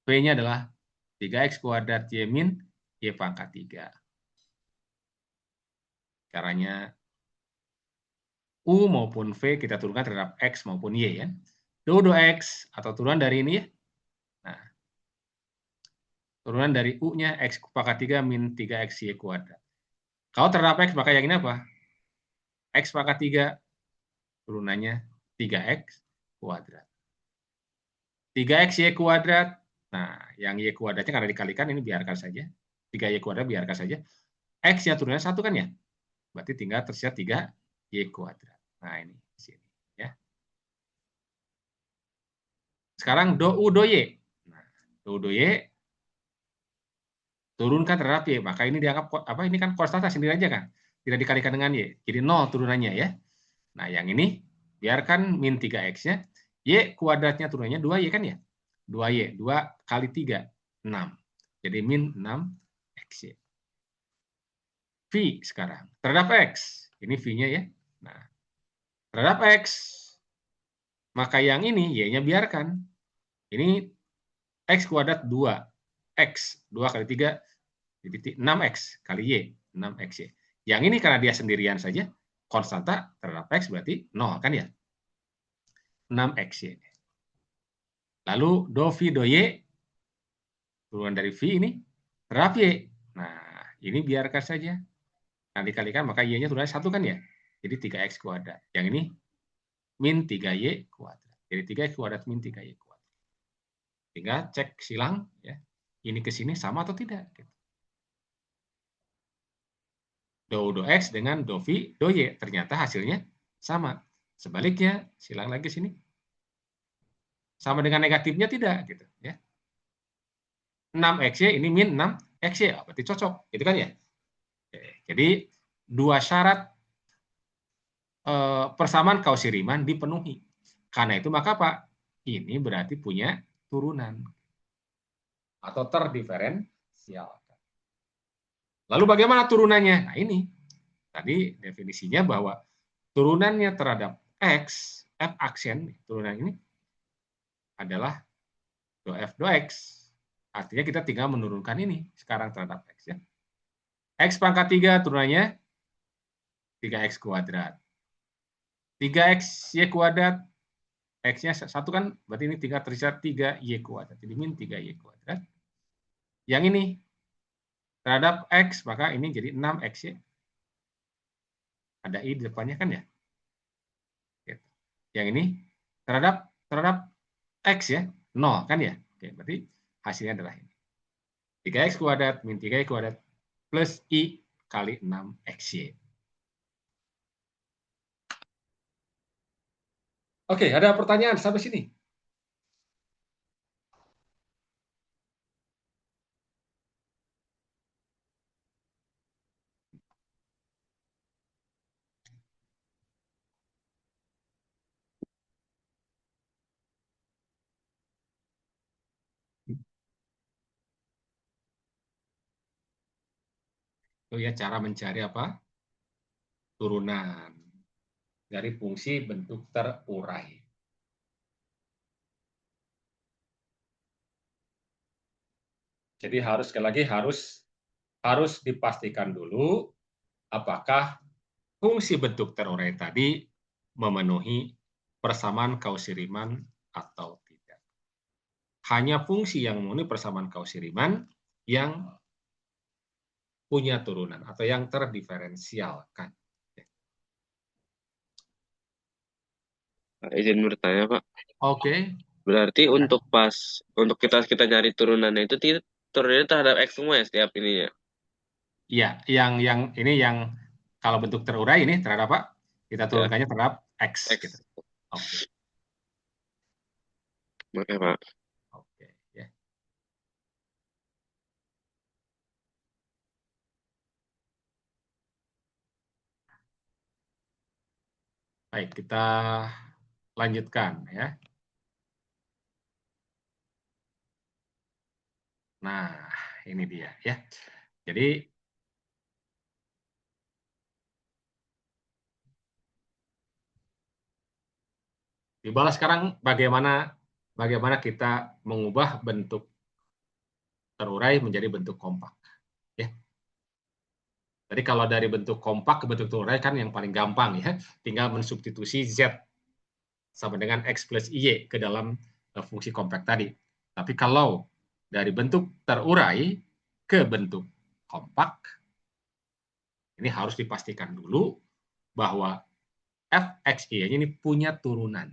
V-nya adalah 3X kuadrat Y min Y pangkat 3. Caranya U maupun V kita turunkan terhadap X maupun Y ya. Do X atau turunan dari ini ya. Nah, turunan dari U-nya X pangkat 3 min 3XY kuadrat. Kalau terhadap X, maka yang ini apa? X pangkat 3 turunannya 3X kuadrat. 3XY kuadrat. Nah, yang Y kuadratnya karena dikalikan ini biarkan saja. 3Y kuadrat biarkan saja. X-nya turunannya 1 kan ya? Berarti tinggal tersisa 3Y kuadrat. Nah, ini di sini ya. Sekarang do U do Y. Nah, do U do Y turunkan terhadap Y, maka ini dianggap apa? Ini kan konstanta sendiri aja kan? Tidak dikalikan dengan Y. Jadi 0 turunannya ya. Nah, yang ini biarkan min 3X-nya. Y kuadratnya turunannya 2Y kan ya? 2Y, 2 kali 3, 6. Jadi min 6XY. V sekarang. Terhadap X. Ini V-nya ya. Nah, terhadap X. Maka yang ini Y-nya biarkan. Ini X kuadrat 2. X. 2 kali 3, jadi 6X kali Y. 6XY. Yang ini karena dia sendirian saja, konstanta terhadap X berarti 0 kan ya? 6XY. Lalu do V do Y, turunan dari V ini, terhadap Y. Nah, ini biarkan saja. Nah, dikalikan, maka Y-nya turunannya 1 kan ya? Jadi 3X kuadrat. Yang ini, min 3Y kuadrat. Jadi 3X kuadrat min 3Y kuadrat. Tinggal cek silang, ya. Ini ke sini sama atau tidak. Do X dengan do V, do Y. Ternyata hasilnya sama. Sebaliknya, silang lagi sini. sama dengan negatifnya tidak gitu ya. 6XY ini min 6XY, berarti cocok, gitu kan ya. Jadi dua syarat persamaan Cauchy Riemann dipenuhi. Karena itu maka Pak, ini berarti punya turunan atau terdiferensialkan. Lalu bagaimana turunannya? Nah ini tadi definisinya bahwa turunannya terhadap X, F aksen, turunan ini adalah dou X. Artinya kita tinggal menurunkan ini sekarang terhadap X ya. X pangkat 3 turunannya 3X kuadrat. 3X Y kuadrat, X-nya 1 kan, berarti ini 3 tersisa 3Y kuadrat. Jadi min 3Y kuadrat. Yang ini terhadap X, maka ini jadi 6XY. Ada I di depannya kan ya. Yang ini terhadap X ya, 0 kan ya. Oke, berarti hasilnya adalah ini. 3X kuadrat min 3Y kuadrat plus I kali 6XY. Oke, ada pertanyaan sampai sini? Itu ya cara mencari apa? Turunan dari fungsi bentuk terurai. Jadi sekali lagi harus dipastikan dulu apakah fungsi bentuk terurai tadi memenuhi persamaan Cauchy Riemann atau tidak. Hanya fungsi yang memenuhi persamaan Cauchy Riemann yang punya turunan atau yang terdiferensialkan. Izin bertanya, Pak. Oke. Berarti untuk kita nyari turunannya itu turunannya terhadap X semua ya setiap ininya. Iya, yang ini yang kalau bentuk terurai ini terhadap apa? Kita turunkannya terhadap X. Gitu. Oke. Oke, Pak. Oke, ya. Baik, kita lanjutkan ya. Nah, ini dia ya. Jadi dibalas sekarang bagaimana kita mengubah bentuk terurai menjadi bentuk kompak. Ya. Jadi kalau dari bentuk kompak ke bentuk terurai kan yang paling gampang ya, tinggal mensubstitusi Z sama dengan X plus Y ke dalam fungsi kompak tadi. Tapi kalau dari bentuk terurai ke bentuk kompak, ini harus dipastikan dulu bahwa Fxy ini punya turunan.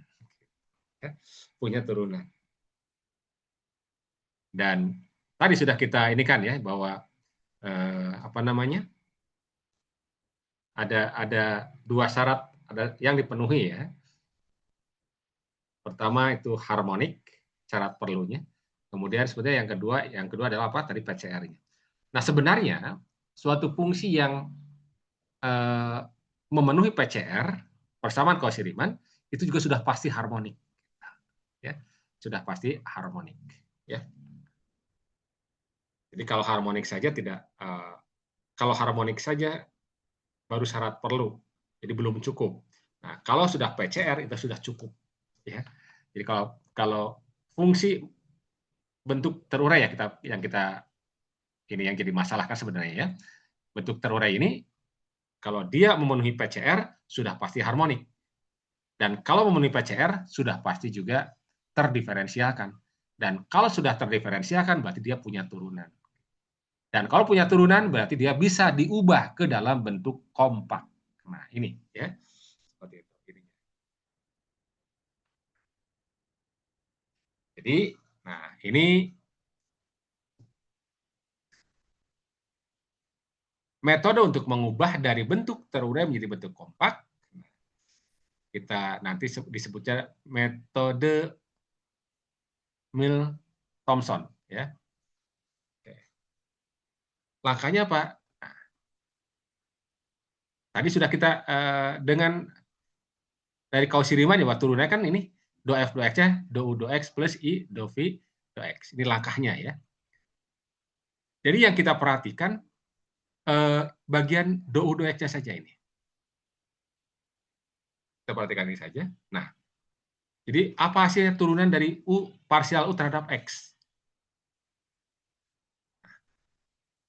Ya, punya turunan. Dan tadi sudah kita ini kan ya bahwa ada dua syarat yang dipenuhi ya. Pertama itu harmonik, syarat perlunya. Kemudian sebetulnya yang kedua adalah apa? Tadi PCR-nya. Nah, sebenarnya suatu fungsi yang memenuhi PCR persamaan Cauchy Riemann itu juga sudah pasti harmonik. Ya, sudah pasti harmonik, ya. Jadi kalau harmonik saja kalau harmonik saja baru syarat perlu, jadi belum cukup. Nah, kalau sudah PCR itu sudah cukup, ya. Jadi kalau fungsi bentuk terurai ya yang jadi masalah kan sebenarnya ya. Bentuk terurai ini kalau dia memenuhi PCR sudah pasti harmonik. Dan kalau memenuhi PCR sudah pasti juga terdiferensialkan. Dan kalau sudah terdiferensialkan berarti dia punya turunan. Dan kalau punya turunan berarti dia bisa diubah ke dalam bentuk kompak. Nah, ini ya. Seperti itu. Jadi, nah ini metode untuk mengubah dari bentuk terurai menjadi bentuk kompak. Kita nanti disebutnya metode Mills-Thomson, ya. Oke. Langkahnya apa? Nah, tadi sudah kita dengan dari Cauchy-Riemann ya, turunnya kan ini do F do X-nya do U do X plus I do V do X. Ini langkahnya ya. Jadi yang kita perhatikan bagian do U do X-nya saja ini. Kita perhatikan ini saja. Nah, jadi apa hasil turunan dari U parsial U terhadap X?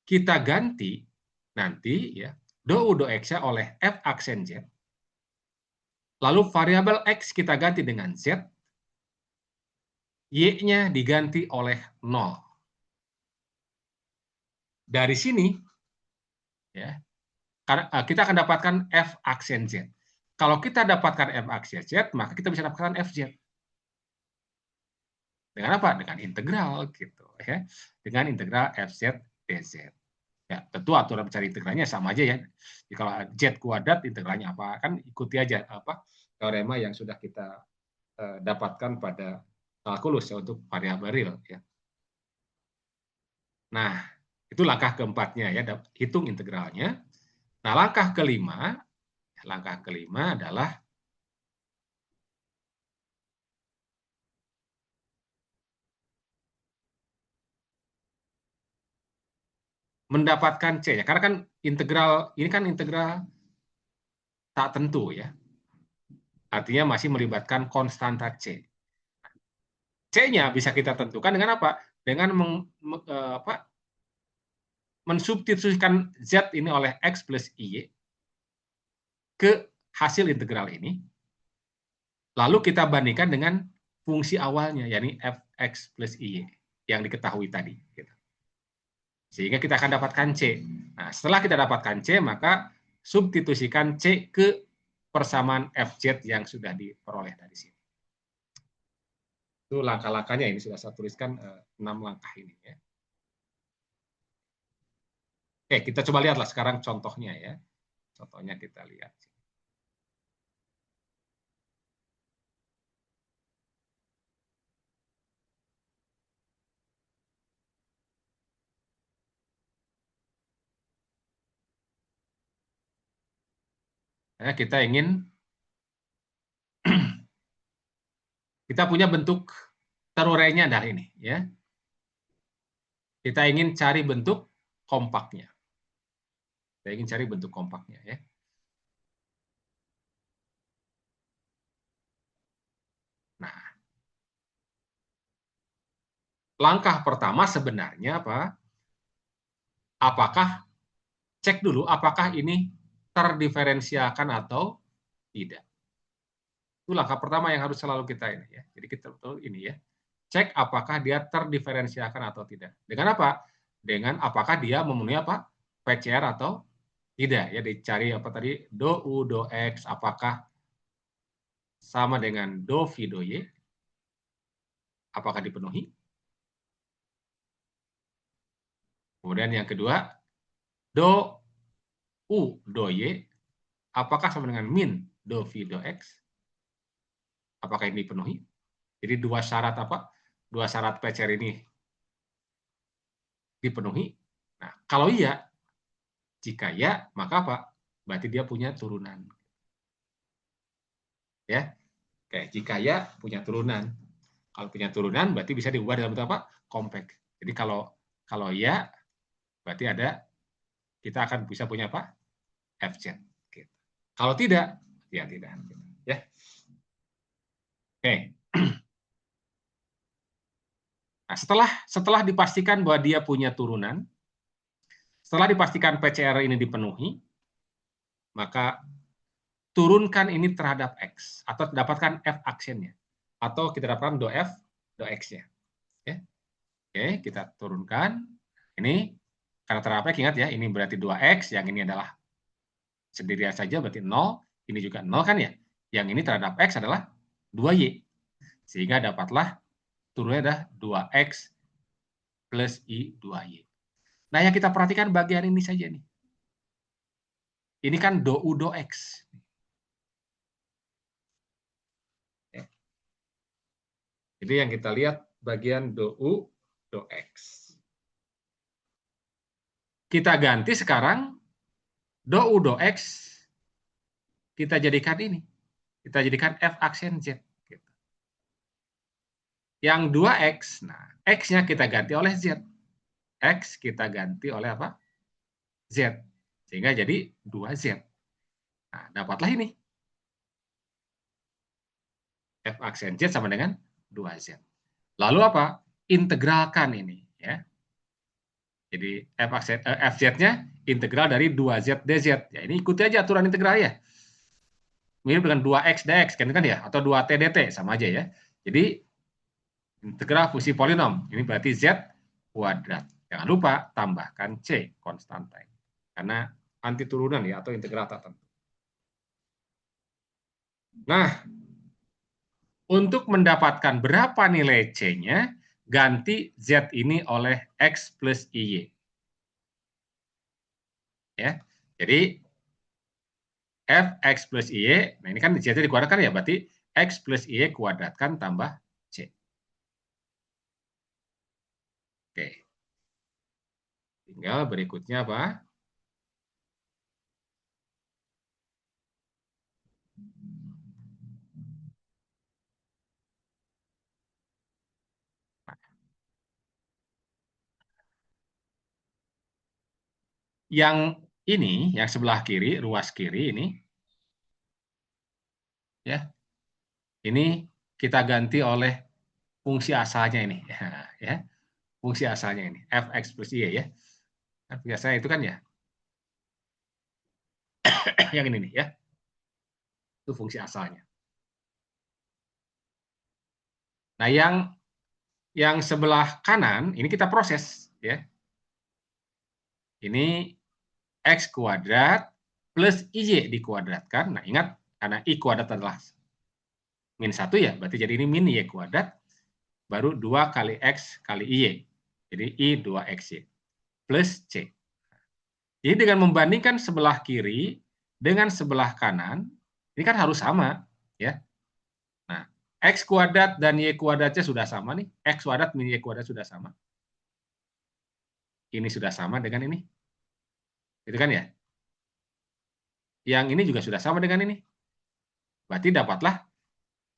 Kita ganti nanti ya do U do X-nya oleh F aksen Z. Lalu variabel X kita ganti dengan Z, Y-nya diganti oleh 0. Dari sini, ya, kita akan dapatkan F aksen Z. Kalau kita dapatkan F aksen Z, maka kita bisa dapatkan FZ. Dengan apa? Dengan integral, gitu, ya. Dengan integral FZ dz. Ya, tentu aturan mencari integralnya sama aja ya. Jadi kalau Z kuadrat integralnya apa? Kan ikuti aja apa teorema yang sudah kita dapatkan pada kalkulus ya untuk variabel real ya. Nah, itu langkah keempatnya ya, hitung integralnya. Nah, langkah kelima adalah mendapatkan C ya. Karena kan integral ini kan integral tak tentu ya. Artinya masih melibatkan konstanta C. C-nya bisa kita tentukan dengan apa? Dengan mensubstitusikan Z ini oleh X plus Y ke hasil integral ini. Lalu kita bandingkan dengan fungsi awalnya, yakni Fx plus Y yang diketahui tadi. Sehingga kita akan dapatkan C. Nah, setelah kita dapatkan C, maka substitusikan C ke persamaan Fz yang sudah diperoleh dari sini. Itu langkah-langkahnya, ini sudah saya tuliskan 6 langkah ini. Ya. Oke, kita coba lihatlah sekarang contohnya ya. Contohnya kita lihat. Ya, kita ingin kita punya bentuk terurainya dari ini ya. Kita ingin cari bentuk kompaknya. Kita ingin cari bentuk kompaknya ya. Nah, langkah pertama sebenarnya apa? Apakah cek dulu apakah ini terdiferensiakan atau tidak. Itu langkah pertama yang harus selalu kita ini ya. Jadi kita betul ini ya. Cek apakah dia terdiferensiakan atau tidak. Dengan apa? Dengan apakah dia memenuhi apa? PCR atau tidak ya, dicari apa tadi do U do X apakah sama dengan do V do Y, apakah dipenuhi. Kemudian yang kedua, do U do Y, apakah sama dengan min do V do X, apakah ini dipenuhi. Jadi dua syarat apa? Dua syarat PCR ini dipenuhi. Nah, kalau iya, jika ya, maka apa? Berarti dia punya turunan. Ya, oke, jika ya punya turunan. Kalau punya turunan, berarti bisa diubah dalam bentuk apa? Compact. Jadi kalau ya, berarti ada kita akan bisa punya apa? FZ. Gitu. Kalau tidak, ya tidak. Ya. Oke. Nah, setelah dipastikan bahwa dia punya turunan, setelah dipastikan PCR ini dipenuhi, maka turunkan ini terhadap X atau dapatkan F aksennya atau kita dapatkan do F do X-nya. Ya. Oke, kita turunkan ini karena terhadap X, ingat ya, ini berarti 2X, yang ini adalah sendirian saja berarti 0, ini juga 0 kan ya. Yang ini terhadap X adalah 2Y. Sehingga dapatlah turunnya adalah 2X plus I 2Y. Nah, yang kita perhatikan bagian ini saja nih. Ini kan do U do X. Jadi yang kita lihat bagian do U, do X. Kita ganti sekarang do U, do X, kita jadikan ini. Kita jadikan F aksen Z. Gitu. Yang 2X, nah X-nya kita ganti oleh Z. X kita ganti oleh apa? Z. Sehingga jadi 2Z. Nah, dapatlah ini. F aksen Z sama dengan 2Z. Lalu apa? Integralkan ini. Ya. Jadi FZ-nya integral dari 2Z dz. Ya, ini ikuti aja aturan integral ya. Mirip dengan 2X dx kan ya, atau 2T dt, sama aja ya. Jadi integral fungsi polinom, ini berarti Z kuadrat. Jangan lupa tambahkan C, konstanta. Karena anti turunan ya, atau integral tak tentu. Nah, untuk mendapatkan berapa nilai C-nya, ganti Z ini oleh X plus IY. Ya, jadi Fx plus Y, nah ini kan Z-nya dikuadratkan ya, berarti X plus Y kuadratkan tambah C. Oke. Tinggal berikutnya apa? Yang ini, yang sebelah kiri, ruas kiri ini, ya, ini kita ganti oleh fungsi asalnya ini, ya, fungsi asalnya ini, Fx plus Y ya. Biasanya itu kan ya, yang ini nih ya, itu fungsi asalnya. Nah, yang sebelah kanan ini kita proses ya. Ini X kuadrat plus IY dikuadratkan. Nah, ingat karena I kuadrat adalah min 1 ya, berarti jadi ini min Y kuadrat, baru 2 kali X kali IY. Jadi I 2XY plus C. Jadi dengan membandingkan sebelah kiri dengan sebelah kanan, ini kan harus sama. Ya. Nah, X kuadrat dan Y kuadratnya sudah sama nih. X kuadrat min Y kuadrat sudah sama. Ini sudah sama dengan ini. Itu kan ya? Yang ini juga sudah sama dengan ini. Berarti dapatlah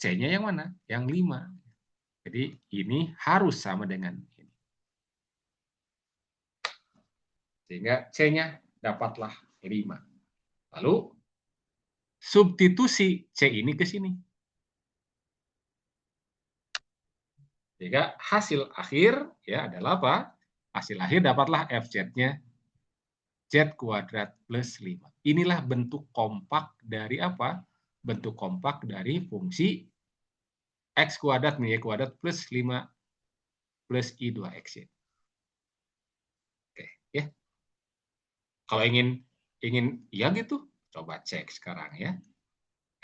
C-nya yang mana? Yang 5. Jadi ini harus sama dengan ini. Sehingga C-nya dapatlah 5. Lalu substitusi C ini ke sini. Sehingga hasil akhir ya adalah apa? Hasil akhir dapatlah FZ-nya Z kuadrat plus 5. Inilah bentuk kompak dari apa? Bentuk kompak dari fungsi X kuadrat min Y kuadrat plus 5 plus I2XY. Oke, ya. Kalau ingin ya gitu, coba cek sekarang ya.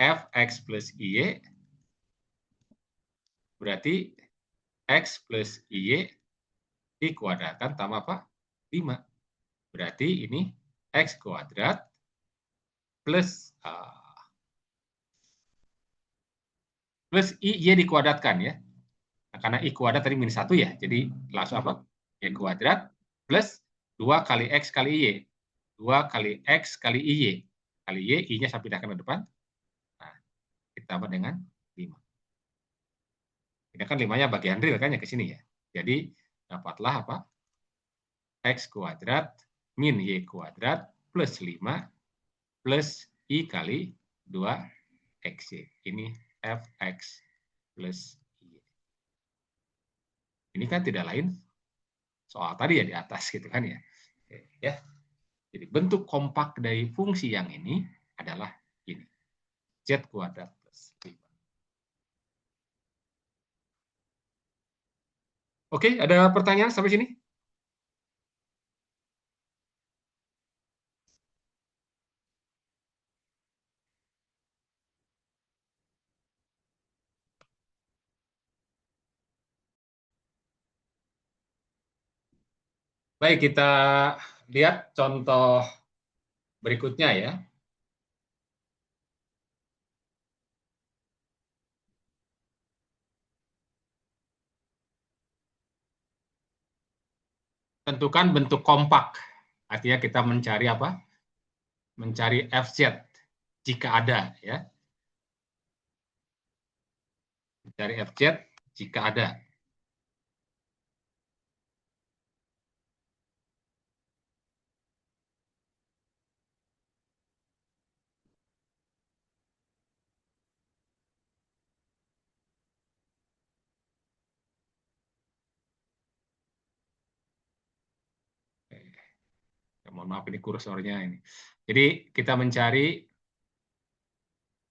Fx plus IY berarti X plus IY dikuadratkan tambah apa? 5. Berarti ini X kuadrat plus plus IY dikuadratkan ya. Nah, karena I kuadrat tadi min 1 ya, jadi langsung apa? Y kuadrat plus 2 kali X kali Y. 2 kali X kali IY. Kali Y, I-nya saya pindahkan ke depan. Nah, ditambah dengan 5. Ini kan 5-nya bagian real kan ya ke sini ya. Jadi dapatlah apa? X kuadrat min Y kuadrat plus 5 plus I kali 2XY. Ini Fx plus Y. Ini kan tidak lain soal tadi ya di atas gitu kan ya. Oke, ya. Jadi bentuk kompak dari fungsi yang ini adalah ini. Z kuadrat plus 5. Oke, ada pertanyaan sampai sini? Baik, kita lihat contoh berikutnya ya. tentukan bentuk kompak. Artinya kita mencari apa? Mencari FZ jika ada, ya. Mencari FZ jika ada. Mohon maaf ini kursornya ini. Jadi kita mencari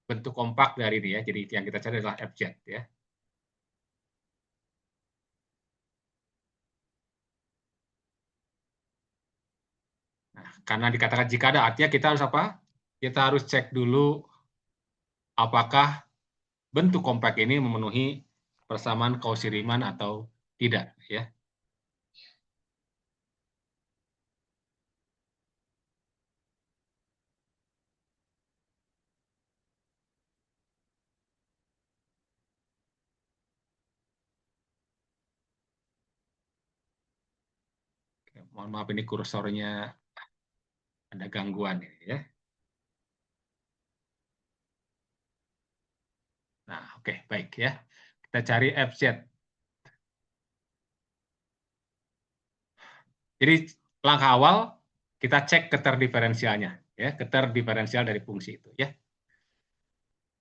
bentuk kompak dari ini ya. Jadi yang kita cari adalah FZ ya. Nah, karena dikatakan jika ada, artinya kita harus apa? Kita harus cek dulu apakah bentuk kompak ini memenuhi persamaan Cauchy-Riemann atau tidak ya. Mohon maaf ini kursornya ada gangguan ini ya. Nah, oke, baik ya. Kita cari FZ. Jadi langkah awal kita cek keterdiferensialnya ya, keterdiferensial dari fungsi itu ya.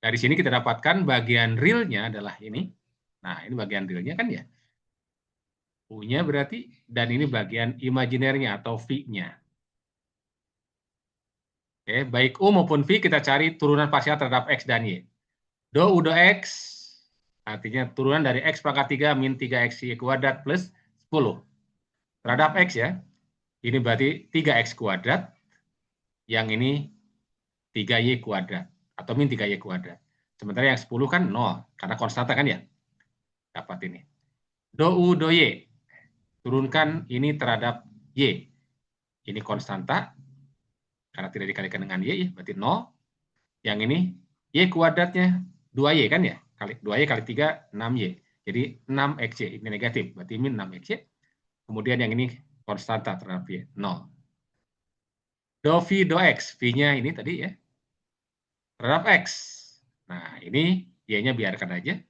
Dari sini kita dapatkan bagian realnya adalah ini. Nah, ini bagian realnya kan ya. U-nya berarti, dan ini bagian imajinernya atau V-nya. Oke, baik U maupun V kita cari turunan parsial terhadap X dan Y. Do U do X, artinya turunan dari X pangkat 3 min 3X Y kuadrat plus 10. Terhadap X ya, ini berarti 3X kuadrat, yang ini 3Y kuadrat, atau min 3Y kuadrat. Sementara yang 10 kan 0, karena konstanta kan ya. Dapat ini. Do U do Y, turunkan ini terhadap Y. Ini konstanta, karena tidak dikalikan dengan Y, berarti 0. Yang ini, Y kuadratnya 2Y kan ya? 2Y kali 3, 6Y. Jadi 6XY, ini negatif, berarti min 6XY. Kemudian yang ini konstanta terhadap Y, 0. Do V do X, V-nya ini tadi ya, terhadap X. Nah, ini Y-nya biarkan aja.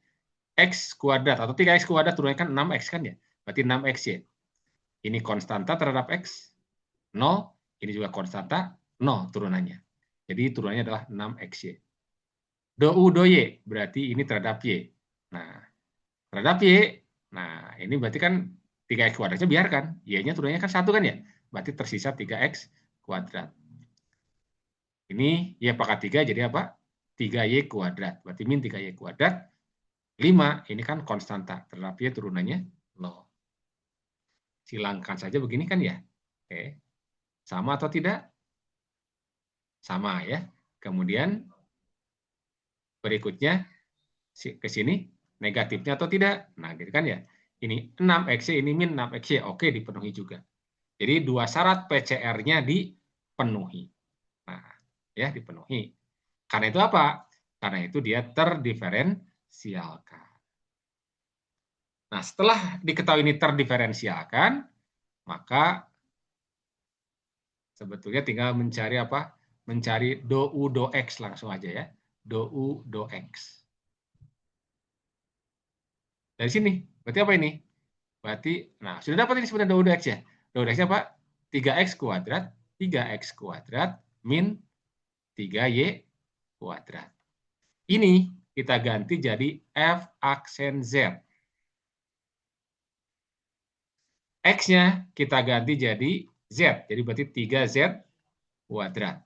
X kuadrat, atau 3X kuadrat turunkan 6X kan ya? Berarti 6XY. Ini konstanta terhadap X, 0. Ini juga konstanta, 0 turunannya. Jadi turunannya adalah 6XY. Do U do Y, berarti ini terhadap Y. Nah, terhadap Y, nah ini berarti kan 3X kuadratnya biarkan. Y-nya turunannya kan 1 kan ya? Berarti tersisa 3X kuadrat. Ini Y pangkat 3 jadi apa? 3Y kuadrat. Berarti min 3Y kuadrat. 5, ini kan konstanta. Terhadap Y turunannya 0. Silangkan saja begini kan ya? Oke. Sama atau tidak? Sama ya. Kemudian berikutnya ke sini negatifnya atau tidak? Nah, gitu kan ya. Ini 6XY, ini min 6XY. Oke, dipenuhi juga. Jadi dua syarat PCR-nya dipenuhi. Nah, ya dipenuhi. Karena itu apa? Karena itu dia terdiferensialkan. Nah, setelah diketahui ini terdiferensialkan, maka sebetulnya tinggal mencari apa? Mencari do U do X langsung aja ya. Do U do X. Dari sini, berarti apa ini? Berarti, nah sudah dapat ini sebenarnya do U do X ya. Do U do X-nya apa? 3X kuadrat, 3X kuadrat, min 3Y kuadrat. Ini kita ganti jadi F aksen Z. X-nya kita ganti jadi Z. Jadi berarti 3Z kuadrat.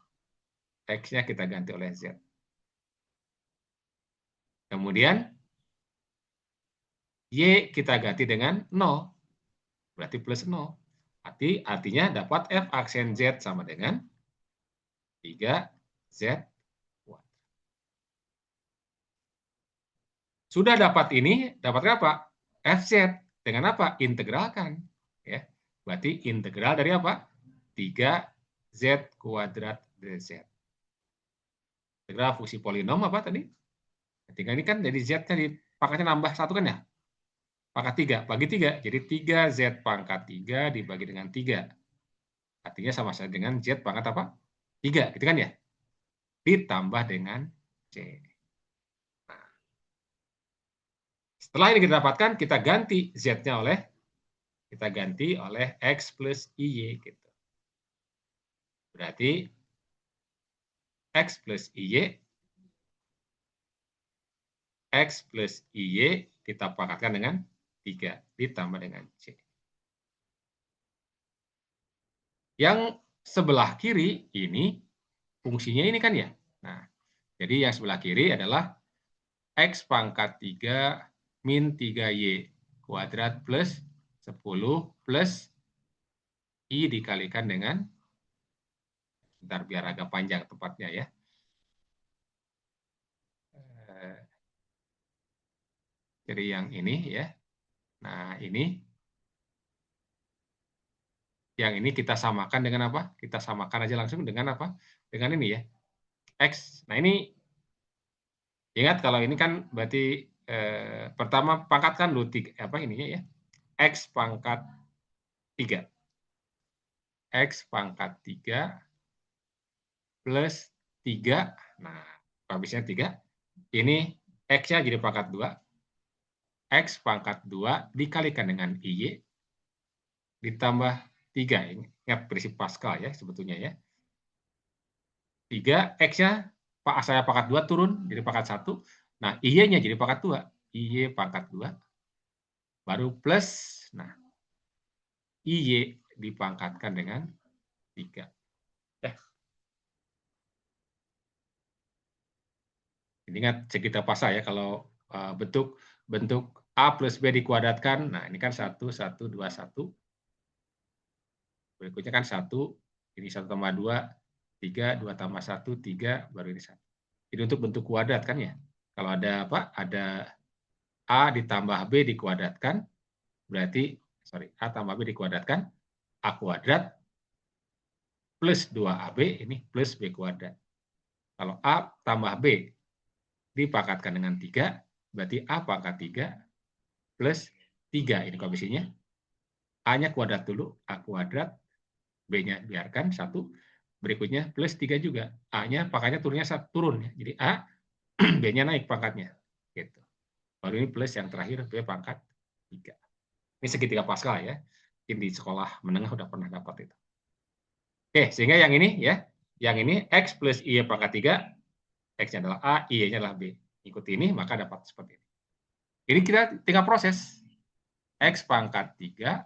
X-nya kita ganti oleh Z. Kemudian Y kita ganti dengan 0. Berarti plus 0. Artinya dapat F aksen Z sama dengan 3Z kuadrat. Sudah dapat ini, dapat apa? FZ. Dengan apa? Integralkan. Ya. Berarti integral dari apa? 3Z kuadrat dz. Integral fungsi polinom apa tadi? Tinggal ini kan jadi Z-nya di pangkatnya nambah 1 kan ya? pangkat 3, bagi 3. Jadi 3Z pangkat 3 dibagi dengan 3. Artinya sama saja dengan Z pangkat apa? 3, gitu kan ya? Ditambah dengan C. Nah, setelah ini kita dapatkan, kita ganti Z-nya oleh X plus IY. Gitu. Berarti X plus IY kita pangkatkan dengan 3 ditambah dengan C. Yang sebelah kiri ini fungsinya ini kan ya. Nah, jadi yang sebelah kiri adalah X pangkat 3 min 3Y kuadrat plus 10 plus I dikalikan dengan, bentar biar agak panjang tempatnya ya. Jadi yang ini ya. Nah, yang ini kita samakan dengan apa? Kita samakan aja langsung dengan apa? Dengan ini ya. X. Nah, ini ingat kalau ini kan berarti pertama pangkatkan dulu apa ininya ya. X pangkat 3. X pangkat 3 plus 3. Nah, habisnya 3. Ini X-nya jadi pangkat 2. X pangkat 2 dikalikan dengan IY ditambah 3. Ingat prinsip Pascal ya sebetulnya ya. 3, X-nya saya pangkat 2 turun jadi pangkat 1. Nah, IY-nya jadi pangkat 2. IY pangkat 2. Baru plus, nah, IY dipangkatkan dengan 3. Ya. Ingat sekitar pasal ya, kalau bentuk A plus B dikuadratkan, nah ini kan 1, 1, 2, 1. Berikutnya kan 1, ini 1 tambah 2, 3, 2 tambah 1, 3, baru ini 1. Jadi untuk bentuk kuadrat kan ya. Kalau ada apa? Ada A ditambah B dikuadratkan, berarti, A tambah B dikuadratkan, A kuadrat plus 2AB, ini plus B kuadrat. Kalau A tambah B dipangkatkan dengan 3, berarti A pangkat 3 plus 3, ini koefisiennya. A-nya kuadrat dulu, A kuadrat, B-nya biarkan 1, berikutnya plus 3 juga. A-nya pangkatnya turun ya. Jadi A, B-nya naik pangkatnya. Gitu. Baru ini plus yang terakhir, B pangkat 3. Ini segitiga Pascal ya. Mungkin di sekolah menengah udah pernah dapat itu. Oke, sehingga yang ini ya, yang ini X plus Y pangkat 3, X-nya adalah A, Y-nya adalah B. Ikuti ini, maka dapat seperti ini. Ini kita tinggal proses. X pangkat 3,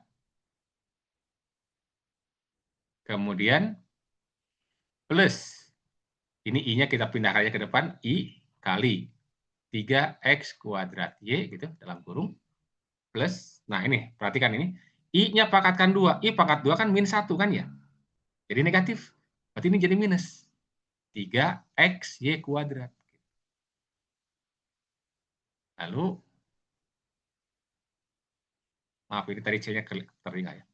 kemudian plus, ini I-nya kita pindahkan ke depan, I kali 3X kuadrat Y, gitu, dalam kurung, plus, nah ini, perhatikan ini, I-nya pangkatkan 2, I pangkat 2 kan min 1 kan ya, jadi negatif, berarti ini jadi minus, 3XY kuadrat. Lalu, maaf ini tadi C-nya tertinggal ya.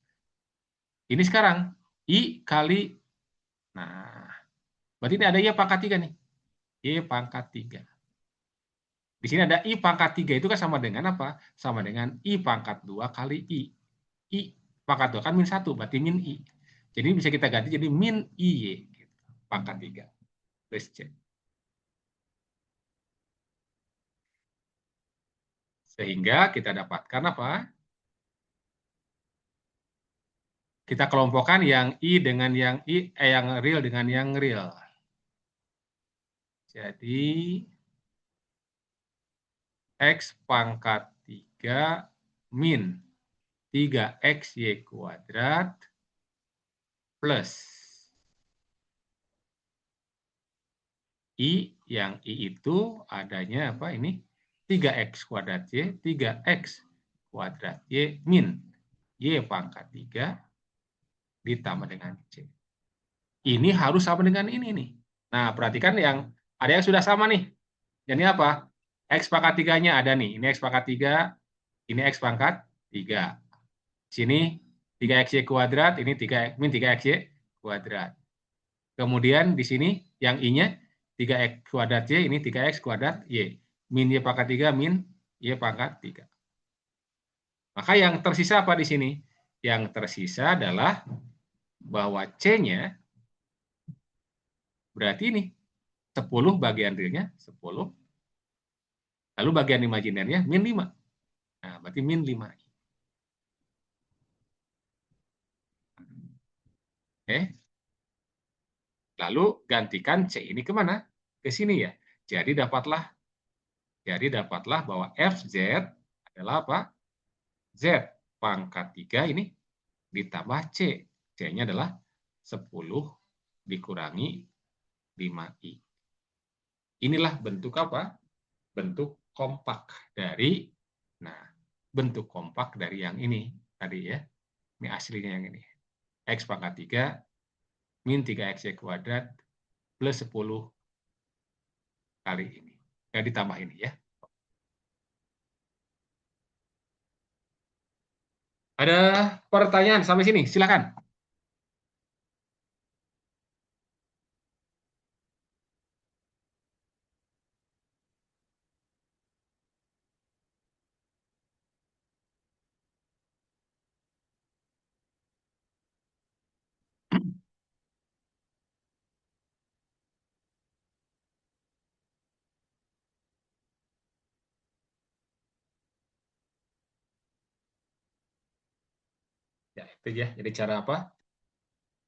Ini sekarang, I kali, nah, berarti ini ada Y pangkat 3 nih, Y pangkat 3. Di sini ada I pangkat 3 itu kan sama dengan apa? Sama dengan I pangkat 2 kali I. I pangkat 2 kan min 1, berarti min I. Jadi bisa kita ganti jadi min IY, gitu. Pangkat 3. Plus C. Sehingga kita dapatkan apa? Kita kelompokkan yang I dengan yang yang real dengan yang real. Jadi X pangkat 3 min 3XY kuadrat plus I, yang I itu adanya apa ini? 3X kuadrat Y, 3X kuadrat Y min Y pangkat 3 ditambah dengan C. Ini harus sama dengan ini nih. Nah, perhatikan yang ada yang sudah sama nih. Jadi apa? X pangkat 3-nya ada nih. Ini X pangkat 3, ini X pangkat 3. Sini 3XY kuadrat, ini 3 min 3XY kuadrat. Kemudian di sini yang I-nya 3X kuadrat Y, ini 3X kuadrat Y. Min Y pangkat 3, min Y pangkat 3. Maka yang tersisa apa di sini? Yang tersisa adalah bahwa C-nya berarti ini 10 bagian realnya 10, lalu bagian imajinernya min 5. Nah, berarti min 5. Oke. Lalu gantikan C ini kemana? Ke sini ya. Jadi dapatlah bahwa FZ adalah apa? Z pangkat 3 ini ditambah C. C-nya adalah 10 dikurangi 5I. Inilah bentuk apa? Bentuk kompak dari, nah, bentuk kompak dari yang ini tadi ya. Ini aslinya yang ini. X pangkat 3 min 3XY kuadrat plus 10 kali ini. Ya, ditambah ini ya. Ada pertanyaan sampai sini? Silakan. Ya, itu ya. Jadi cara apa?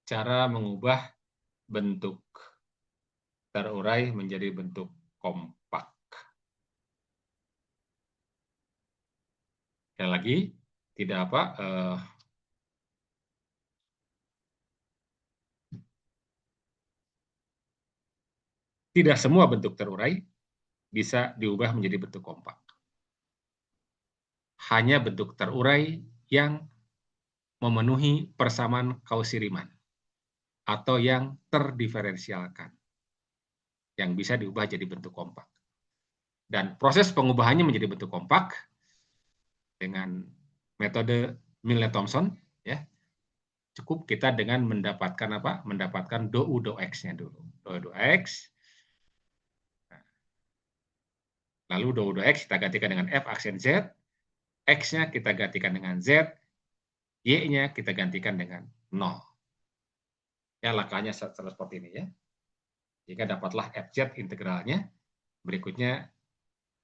Cara mengubah bentuk terurai menjadi bentuk kompak. Sekali lagi, tidak apa? Tidak semua bentuk terurai bisa diubah menjadi bentuk kompak. Hanya bentuk terurai yang memenuhi persamaan Cauchy-Riemann atau yang terdiferensialkan yang bisa diubah jadi bentuk kompak. Dan proses pengubahannya menjadi bentuk kompak dengan metode Milne-Thomson ya. Cukup kita dengan mendapatkan apa? Mendapatkan dou dou X-nya dulu. Dou X. Lalu dou X kita gantikan dengan F aksen Z, X-nya kita gantikan dengan Z, Y-nya kita gantikan dengan 0. Ya, langkahnya seperti ini ya. Jika dapatlah FZ integralnya, berikutnya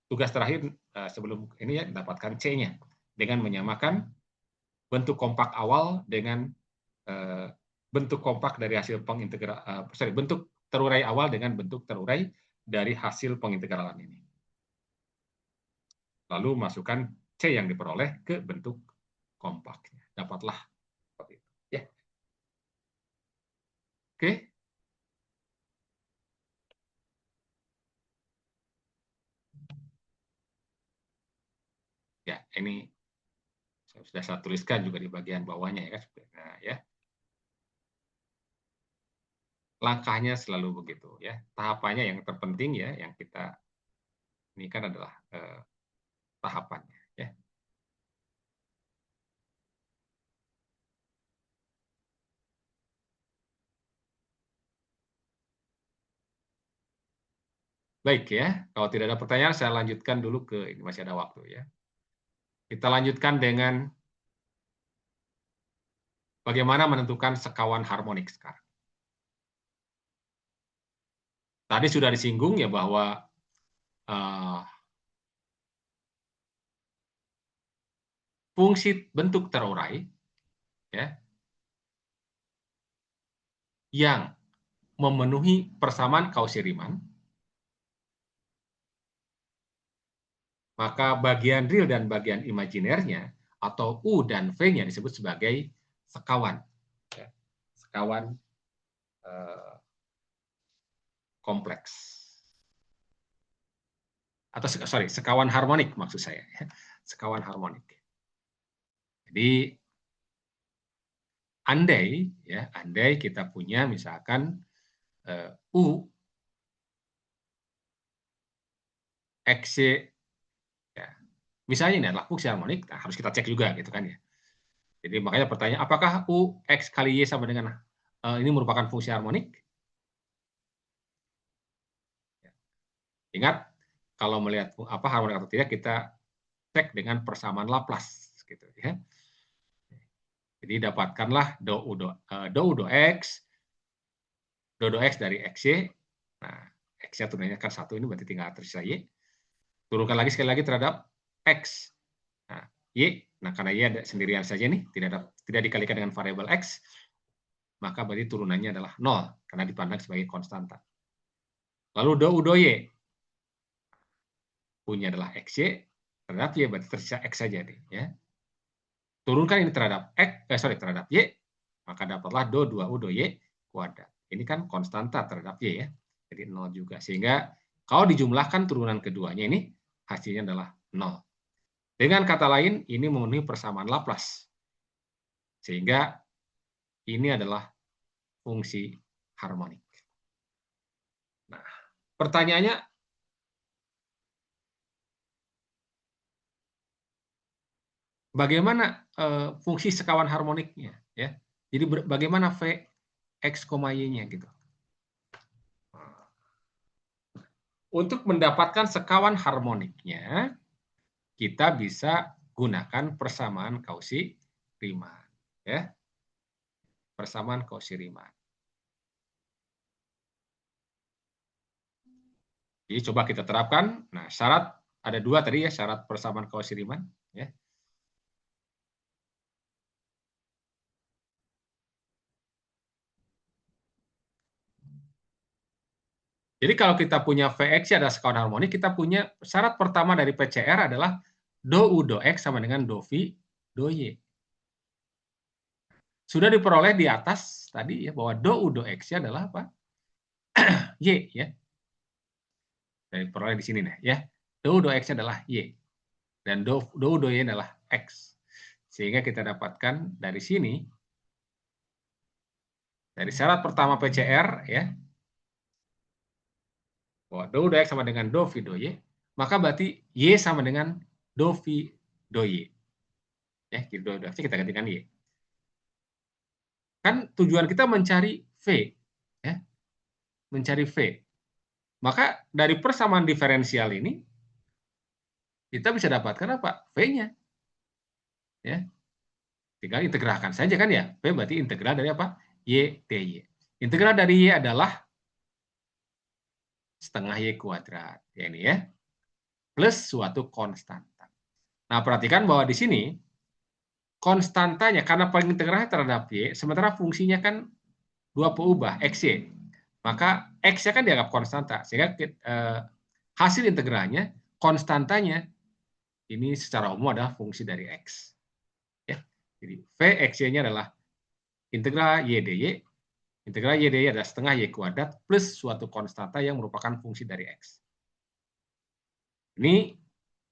tugas terakhir sebelum ini ya, dapatkan C-nya dengan menyamakan bentuk kompak awal dengan bentuk kompak dari hasil bentuk terurai awal dengan bentuk terurai dari hasil pengintegralan ini. Lalu masukkan C yang diperoleh ke bentuk kompaknya. Dapatlah seperti itu. Ya. Oke. Ya, ini sudah saya tuliskan juga di bagian bawahnya ya. Nah, ya. Langkahnya selalu begitu ya. Tahapannya yang terpenting ya, yang kita ini kan adalah tahapannya ya. Baik ya, kalau tidak ada pertanyaan saya lanjutkan dulu ke ini masih ada waktu ya. Kita lanjutkan dengan bagaimana menentukan sekawan harmonik sekarang. Tadi sudah disinggung ya bahwa fungsi bentuk terurai ya yang memenuhi persamaan Cauchy-Riemann, maka bagian real dan bagian imajinernya atau U dan V-nya disebut sebagai sekawan. Ya. Sekawan kompleks. Atau sekawan harmonik maksud saya. Ya. Sekawan harmonik. Jadi andai kita punya misalkan U X ya. Misalnya ini adalah fungsi harmonik, nah harus kita cek juga gitu kan ya. Jadi makanya pertanyaan apakah U X kali Y sama dengan ini merupakan fungsi harmonik? Ingat kalau melihat apa harmonik atau tidak kita cek dengan persamaan Laplace gitu ya. Jadi dapatkanlah do u do x, do x dari xy. Nah, x-nya turunannya kan 1, ini berarti tinggal tersisa y. Turunkan lagi sekali lagi terhadap x. Nah, y, nah karena y ada sendirian saja nih, tidak dikalikan dengan variabel x, maka berarti turunannya adalah 0 karena dipandang sebagai konstanta. Lalu do u do y punya adalah xy, terhadap y berarti tersisa x saja nih ya. Turunkan ini terhadap terhadap y, maka dapatlah do 2u do y kuadrat. Ini kan konstanta terhadap y ya. Jadi 0 juga. Sehingga kalau dijumlahkan turunan keduanya ini hasilnya adalah 0. Dengan kata lain, ini memenuhi persamaan Laplace. Sehingga ini adalah fungsi harmonik. Nah, pertanyaannya, bagaimana fungsi sekawan harmoniknya? Ya, jadi bagaimana v x, y-nya gitu. Untuk mendapatkan sekawan harmoniknya, kita bisa gunakan persamaan Cauchy-Riemann. Ya, persamaan Cauchy-Riemann. Jadi coba kita terapkan. Nah, syarat ada 2 tadi ya, syarat persamaan Cauchy-Riemann. Ya. Jadi kalau kita punya Vx adalah sekawan harmonik, kita punya syarat pertama dari PCR adalah do u do x sama dengan do v do y. Sudah diperoleh di atas tadi ya bahwa do u do x-nya adalah apa? Y ya. Diperoleh di sini nih ya. Do u do x-nya adalah y dan do u do y adalah x. Sehingga kita dapatkan dari sini dari syarat pertama PCR ya, bahwa do u do x sama dengan do v do y, maka berarti y sama dengan do v do y. Ya, jadi do u do x kita gantikan y. Kan tujuan kita mencari v, ya, mencari v. Maka dari persamaan diferensial ini kita bisa dapatkan apa? V-nya. Ya. Tinggal integralkan saja kan ya. V berarti integral dari apa? Y dy. Integral dari y adalah setengah y kuadrat, ya ini ya, plus suatu konstanta. Nah, perhatikan bahwa di sini konstantanya karena paling integralnya terhadap y, sementara fungsinya kan dua peubah x, y. Maka x-nya kan dianggap konstanta, sehingga hasil integralnya, konstantanya ini secara umum adalah fungsi dari x. Ya, jadi v x y-nya adalah integral y dy. Integral y dy adalah setengah y kuadrat plus suatu konstanta yang merupakan fungsi dari x. Ini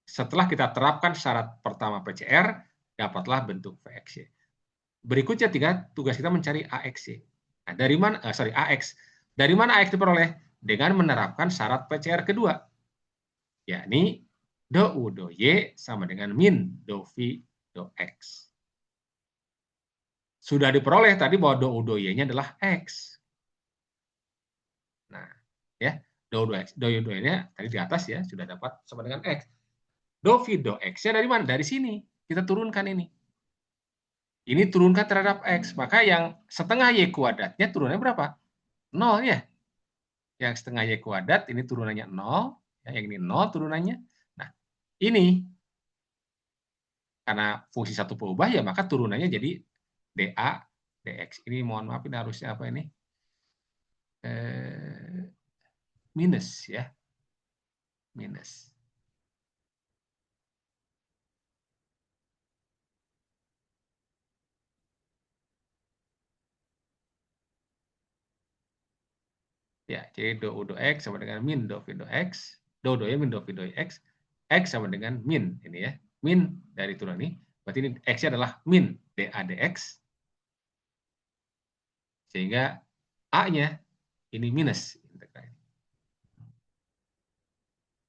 setelah kita terapkan syarat pertama PCR, dapatlah bentuk Vxy. Berikutnya tugas kita mencari AXy. Nah, dari mana? AX. Dari mana AX diperoleh? Dengan menerapkan syarat PCR kedua, yakni do u do y sama dengan min do v do x. Sudah diperoleh tadi bahwa do u do y-nya adalah x. Nah, ya, do u do x, do u do y-nya tadi di atas ya sudah dapat sama dengan x. Do v do x-nya dari mana? Dari sini. Kita turunkan ini. Ini turunkan terhadap x. Maka yang setengah y kuadratnya turunannya berapa? 0 ya. Yang setengah y kuadrat ini turunannya 0. Yang ini 0 turunannya. Nah, ini karena fungsi satu peubah ya maka turunannya jadi dA dx. Ini mohon maaf ini harusnya apa ini? Minus ya. Minus. Ya, jadi do u do x sama dengan min do v do x, do u do y min do v do x sama dengan min ini ya. Min dari turunan ini, berarti ini x-nya adalah min dA dx. Sehingga A-nya ini minus.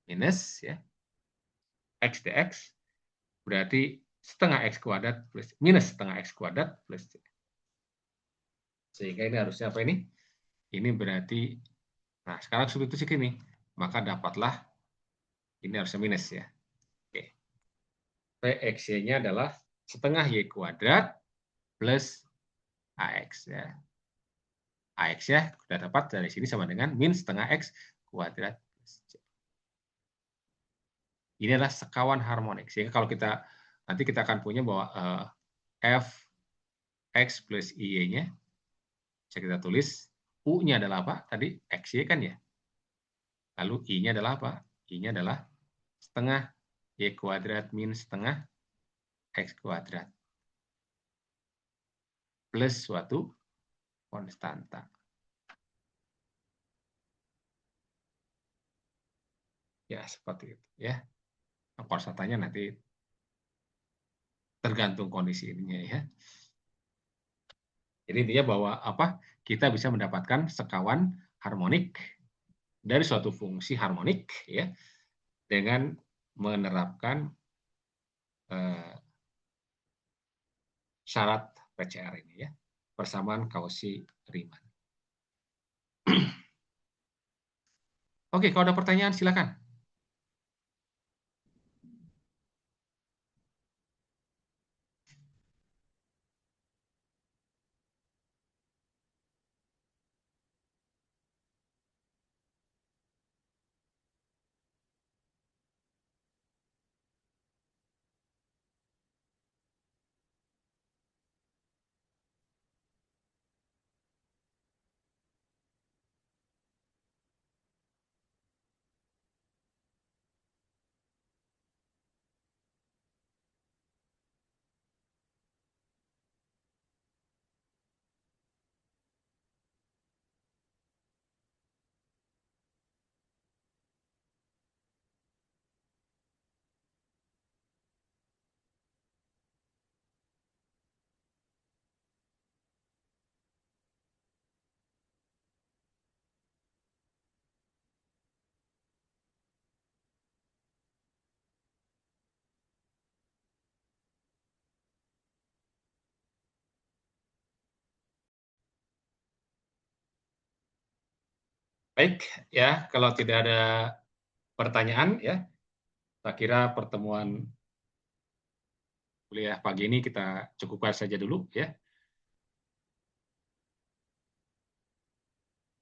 Minus ya. X dx berarti setengah x kuadrat plus minus setengah x kuadrat plus c. Sehingga ini harusnya apa ini? Ini berarti, nah sekarang substitusi gini, maka dapatlah ini harusnya minus ya. Oke. Vxy-nya adalah setengah Y kuadrat plus AX ya. AX ya, kita dapat dari sini sama dengan min setengah X kuadrat. Ini adalah sekawan harmonik. Sehingga kalau kita nanti kita akan punya bahwa F X plus Y-nya bisa kita tulis U-nya adalah apa? Tadi XY kan ya. Lalu I-nya adalah apa? I-nya adalah setengah Y kuadrat min setengah X kuadrat. Plus suatu konstanta. Ya, seperti itu ya. Konstantanya nanti tergantung kondisi ininya ya. Jadi intinya bahwa apa? Kita bisa mendapatkan sekawan harmonik dari suatu fungsi harmonik ya dengan menerapkan syarat PCR ini ya, persamaan Cauchy-Riemann. Oke, kalau ada pertanyaan silakan. Baik, ya kalau tidak ada pertanyaan ya, saya kira pertemuan kuliah pagi ini kita cukupkan saja dulu ya.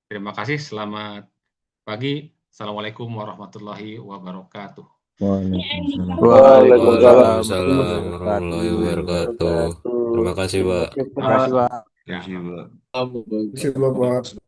Terima kasih, selamat pagi. Assalamualaikum warahmatullahi wabarakatuh. Waalaikumsalam warahmatullahi wabarakatuh. Terima kasih, Pak. Terima kasih, Pak. Ya. Terima kasih, Bapak.